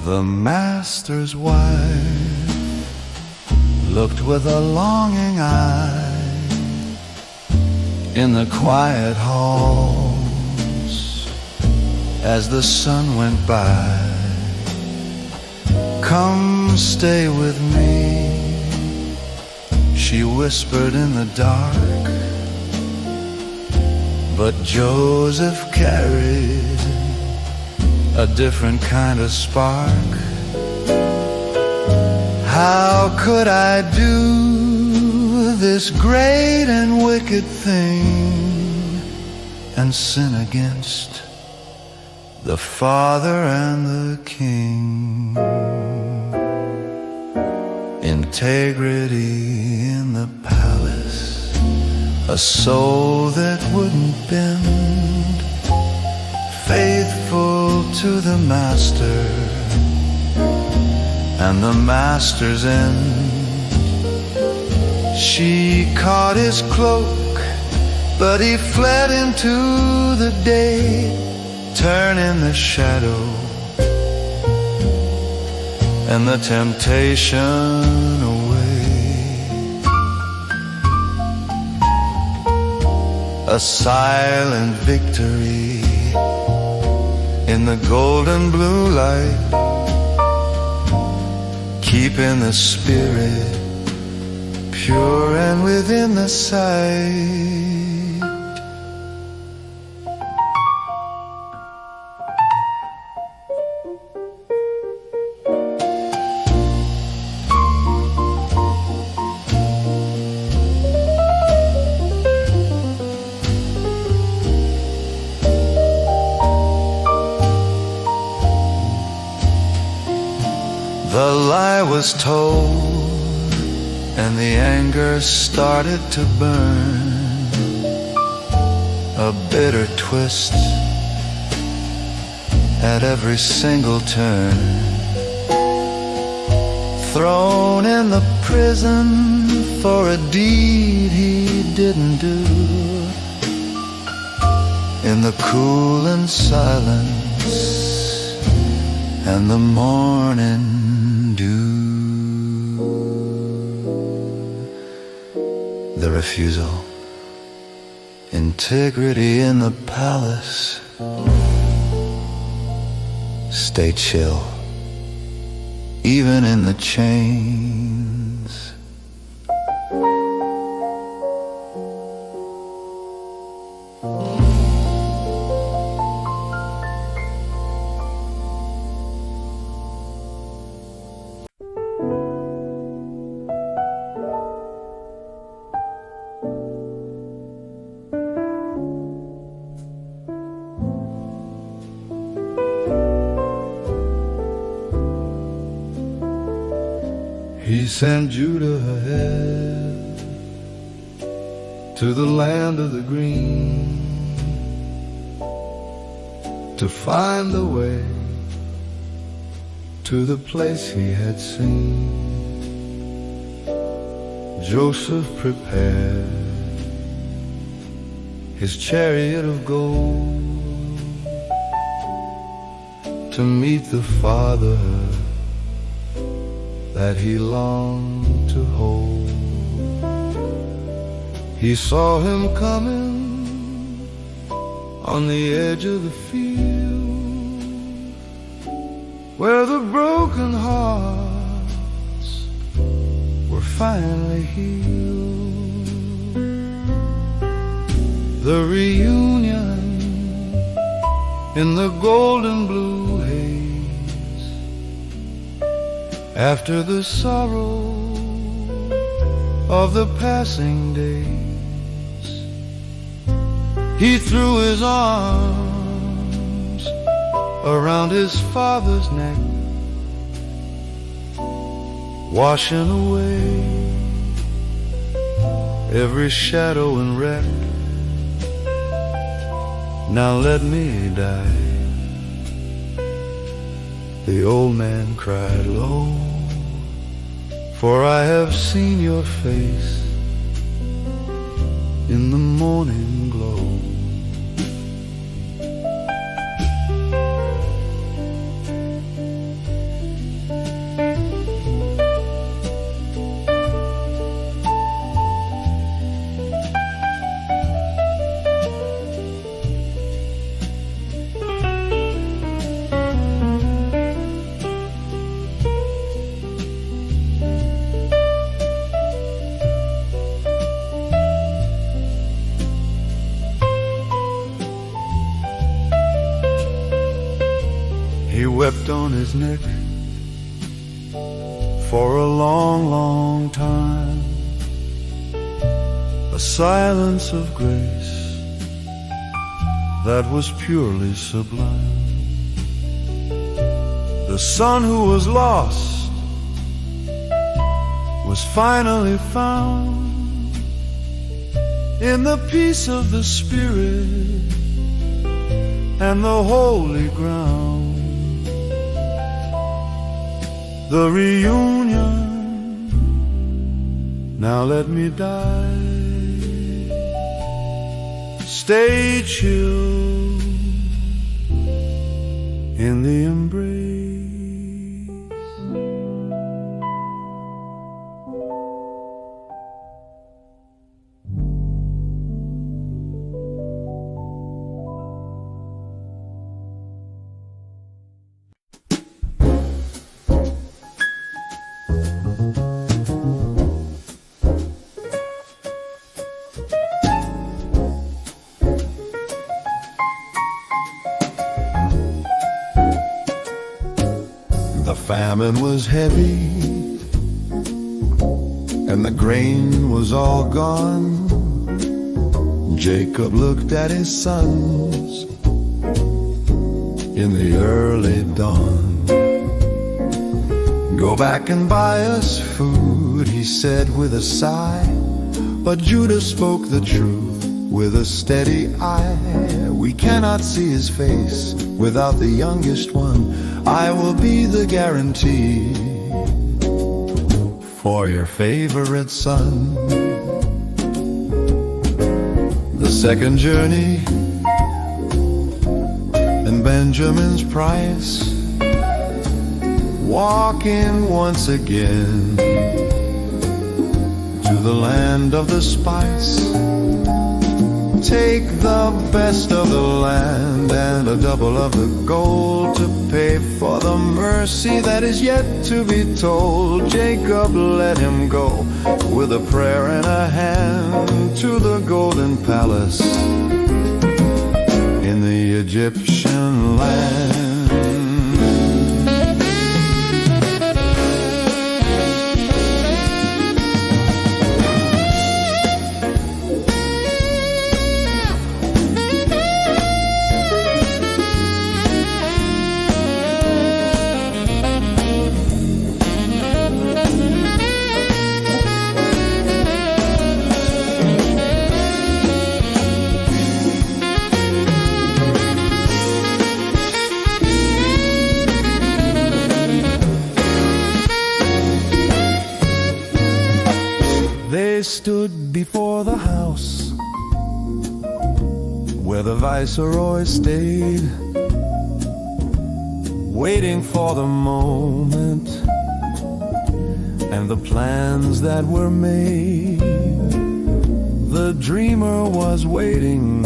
The master's wife looked with a longing eye
in the quiet halls as the sun went by. Come stay with me, she whispered in the dark. But Joseph carried a different kind of spark. How could I do this great and wicked thing and sin against the Father and the King? Integrity in the palace, a soul that wouldn't bend, faithful to the master and the master's end. She caught his cloak, but he fled into the day, turning the shadow and the temptation away. A silent victory in the golden blue light, keeping the spirit pure and within the sight. The lie was told, and the anger started to burn. A bitter twist at every single turn. Thrown in the prison for a deed he didn't do. In the cool and silence and the morning dew. The refusal, integrity in the palace. Stay chill, even in the chains.
He sent Judah ahead to the land of the green, to find the way to the place he had seen. Joseph prepared his chariot of gold to meet the Father that he longed to hold. He saw him coming on the edge of the field, where the broken hearts were finally healed. The reunion in the golden blue haze, after the sorrow of the passing days. He threw his arms around his father's neck, washing away every shadow and wreck. Now let me die. The old man cried low, for I have seen your face in the morning glow. wept on his neck for a long, long time. A silence of grace that was purely sublime. The son who was lost was finally found in the peace of the Spirit and the holy ground. The reunion, now let me die. Stay chill in the embrace. The famine was heavy and the grain was all gone. Jacob looked at his sons in the early dawn. Go back and buy us food, he said with a sigh. But Judah spoke the truth with a steady eye. We cannot see his face without the youngest one. I will be the guarantee for your favorite son. The second journey and Benjamin's price, walking once again to the land of the spice. Take the best of the land and a double of the gold to pay for the mercy that is yet to be told. Jacob let him go with a prayer in a hand to the golden palace in the Egyptian land. They stood before the house where the viceroy stayed, waiting for the moment and the plans that were made. The dreamer was waiting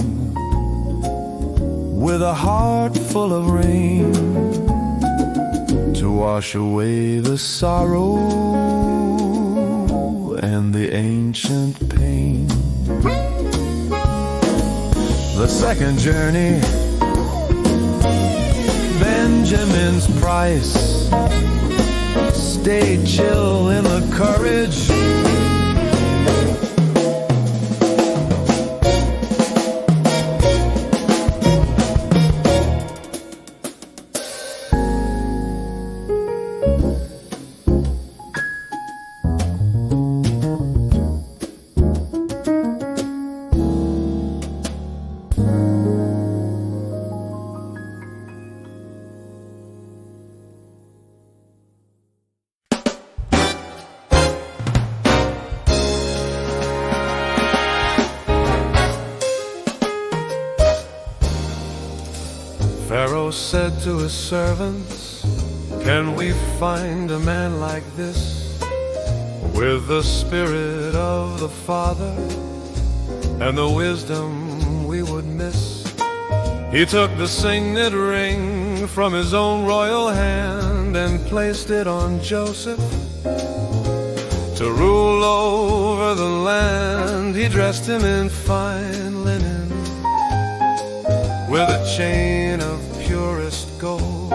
with a heart full of rain to wash away the sorrow and the ancient pain. The second journey, Benjamin's price. Stay chill in the courage. Pharaoh said to his servants, "Can we find a man like this, with the spirit of the Father and the wisdom we would miss?" He took the signet ring from his own royal hand and placed it on Joseph to rule over the land. He dressed him in fine linen with a chain of purest gold,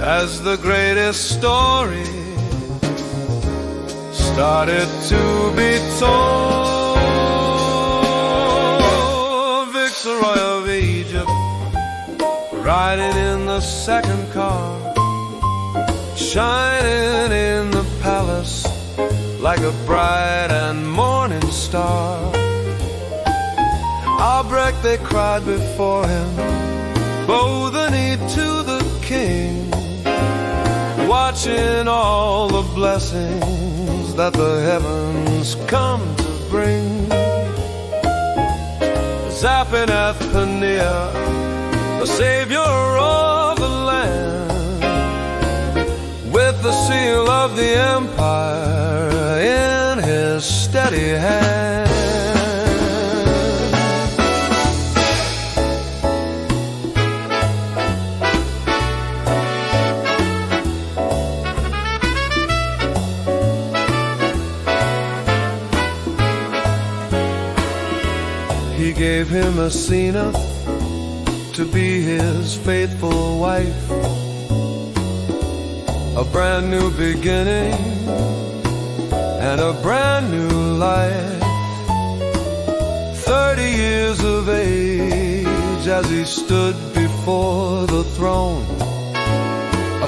as the greatest story started to be told. Viceroy of Egypt, riding in the second car, shining in the palace like a bright and morning star. Albrecht, they cried before him, bow the knee to the king, watching all the blessings that the heavens come to bring. Zaphenath Paneah, the savior of the land, with the seal of the empire in his steady hand. He gave him Athena to be his faithful wife, a brand new beginning and a brand new life. 30 years of age as he stood before the throne,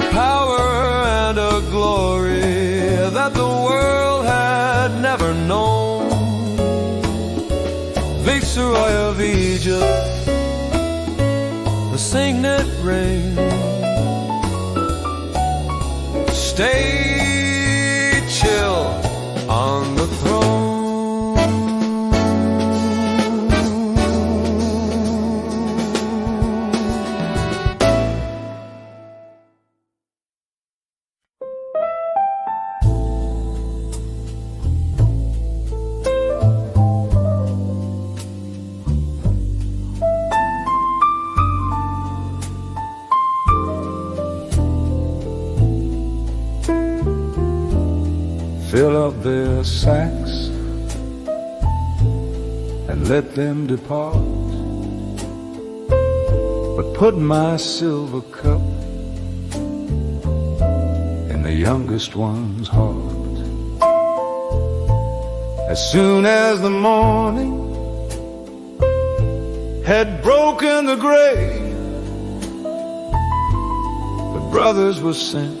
a power and a glory that the world had never known. Viceroy of Egypt, the signet ring, stay chill on the throne.
Fill up their sacks and let them depart, but put my silver cup in the youngest one's heart. As soon as the morning had broken the gray, the brothers were sent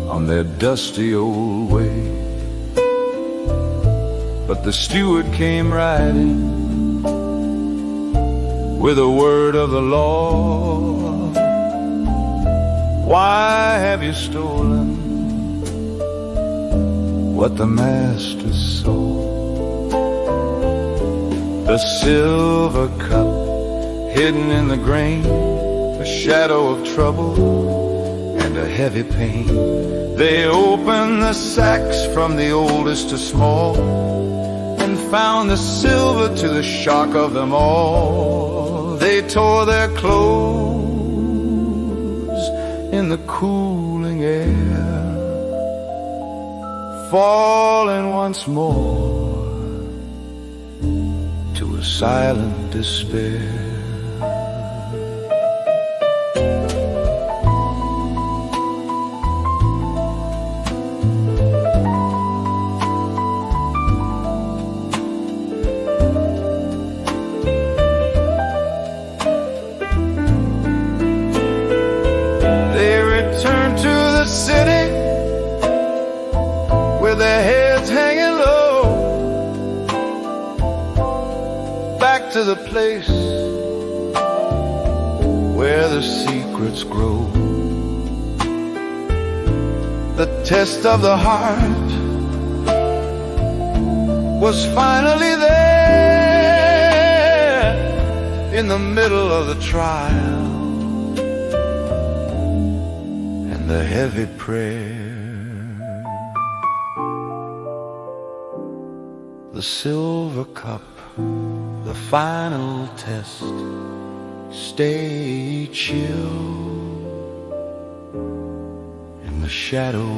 on their dusty old way. But the steward came riding with a word of the law. Why have you stolen what the master saw? The silver cup hidden in the grain, a shadow of trouble and a heavy pain. They opened the sacks from the oldest to small, and found the silver to the shock of them all. They tore their clothes in the cooling air, falling once more to a silent despair. City with their heads hanging low, back to the place where the secrets grow. The test of the heart was finally there in the middle of the trial, the heavy prayer. The silver cup, the final test. Stay chill in the shadow.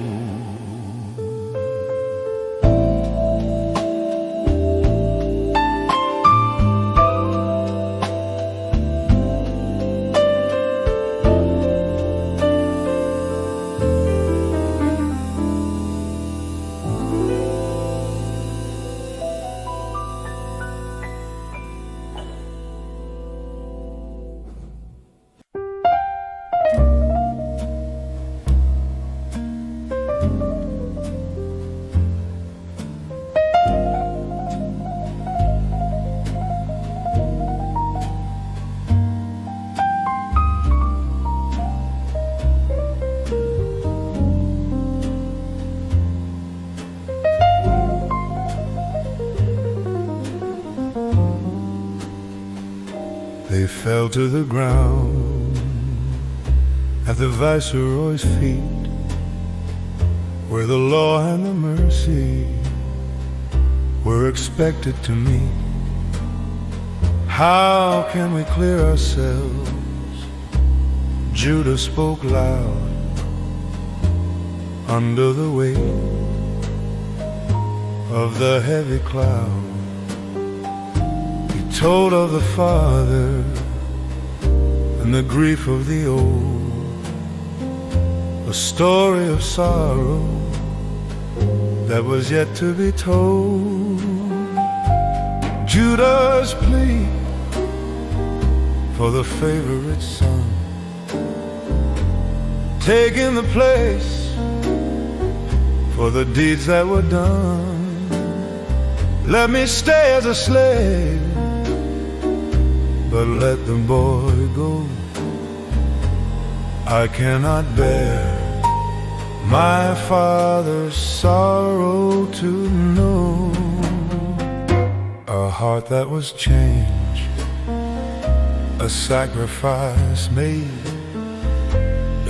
they fell to the ground at the Viceroy's feet, where the law and the mercy were expected to meet. How can we clear ourselves? Judah spoke loud under the weight of the heavy cloud. He told of the father and the grief of the old, a story of sorrow that was yet to be told. Judah's plea for the favorite son, taking the place for the deeds that were done. Let me stay as a slave, but let the boy go. I cannot bear my father's sorrow to know. A heart that was changed, a sacrifice made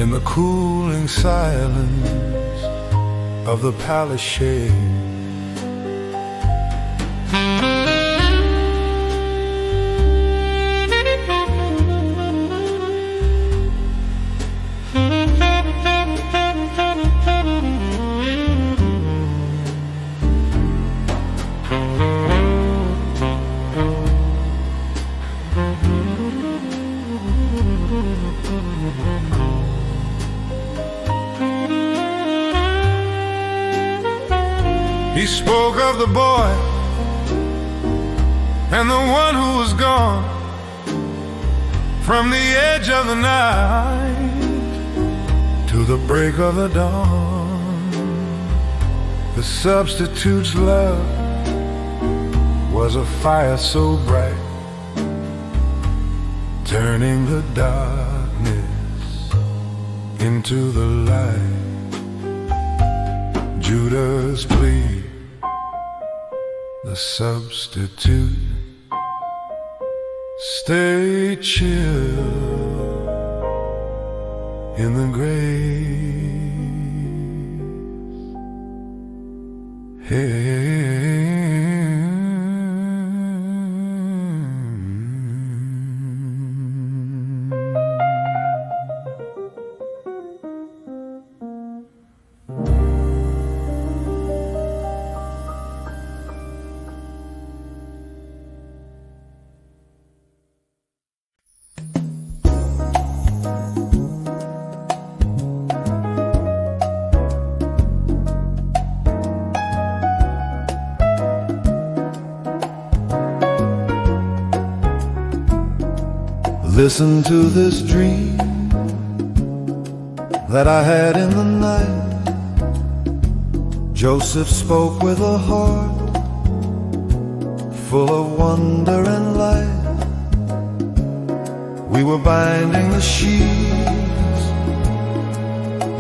in the cooling silence of the palace shade. He spoke of the boy and the one who was gone from the edge of the night to the break of the dawn. The substitute's love was a fire so bright, turning the darkness into the light. Judah's plea, the substitute, stay chill in the grave. Hey. Listen to this dream that I had in the night. Joseph spoke with a heart full of wonder and light. We were binding the sheaves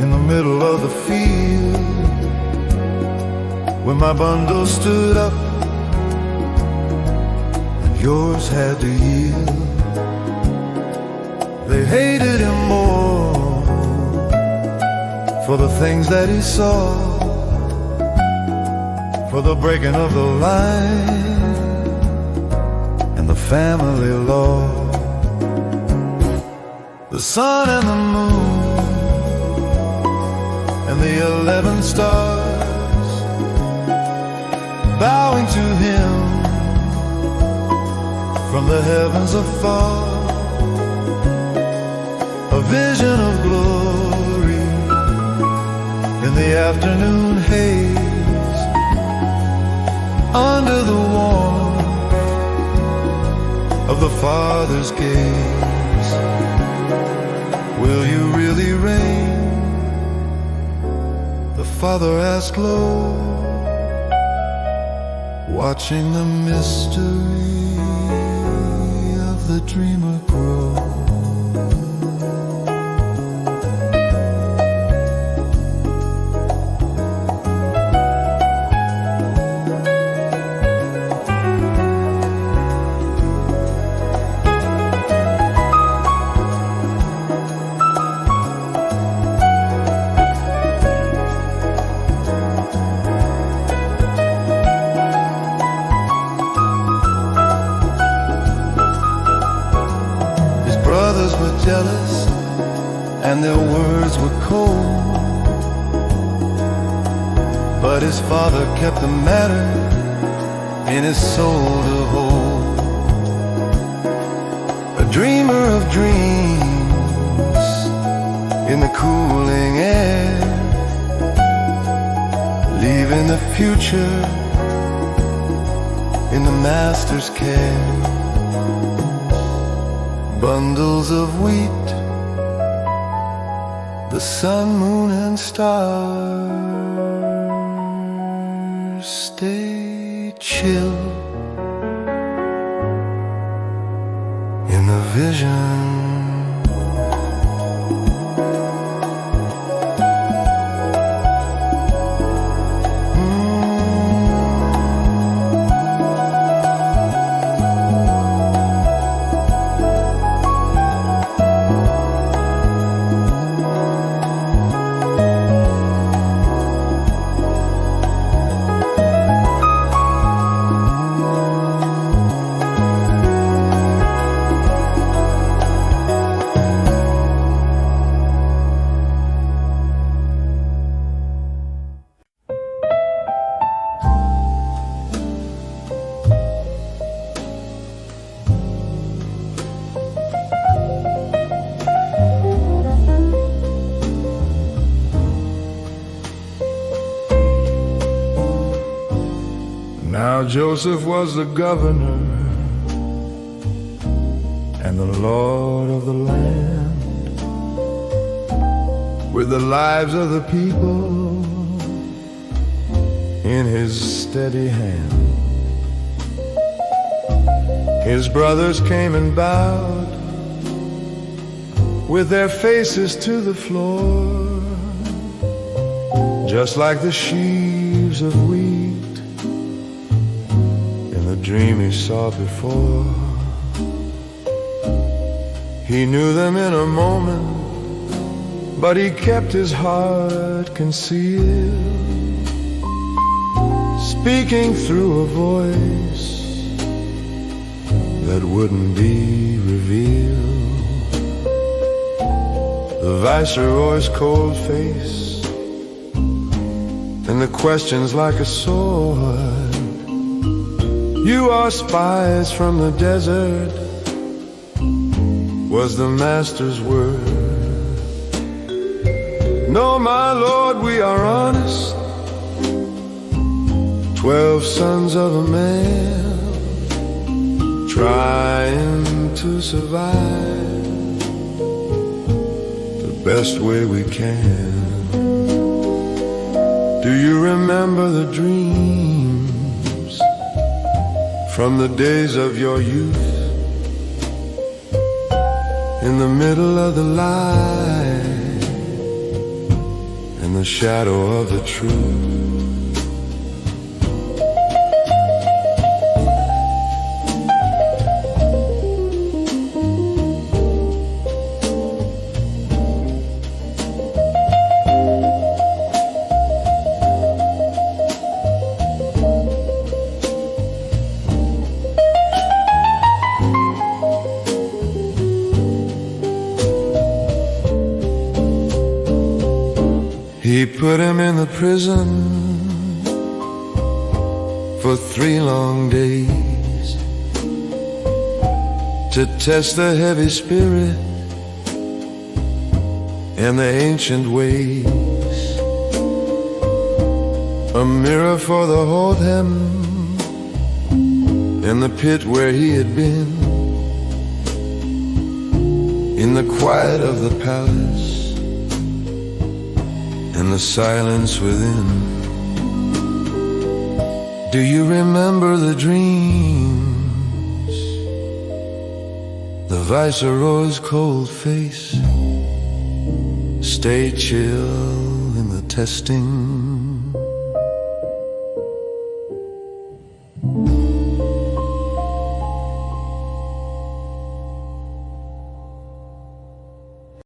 in the middle of the field when my bundle stood up and yours had to yield. They hated him more for the things that he saw, for the breaking of the line and the family law. The sun and the moon and the 11 stars bowing to him from the heavens afar. A vision of glory in the afternoon haze, under the warmth of the Father's gaze. Will you really reign? The Father asked low, watching the mystery of the dreamer grow. father kept the matter in his soul to hold. A dreamer of dreams in the cooling air, leaving the future in the master's care. Bundles of wheat, the sun, moon, and stars stay chill in the vision.
Now Joseph was the governor and the Lord of the land, with the lives of the people in his steady hand. His brothers came and bowed with their faces to the floor, just like the sheaves of wheat in the dream he saw before. He knew them in a moment, but he kept his heart concealed, speaking through a voice that wouldn't be revealed. The viceroy's cold face and the questions like a sword. You are spies from the desert, was the master's word. No, my lord, we are honest, 12 sons of a man, trying to survive the best way we can. Do you remember the dreams from the days of your youth? In the middle of the light, in the shadow of the truth. He put him in the prison for 3 long days to test the heavy spirit and the ancient ways. A mirror for the Hodhem in the pit where he had been, in the quiet of the palace and the silence within. Do you remember the dreams? The viceroy's cold face, stay chill in the testing.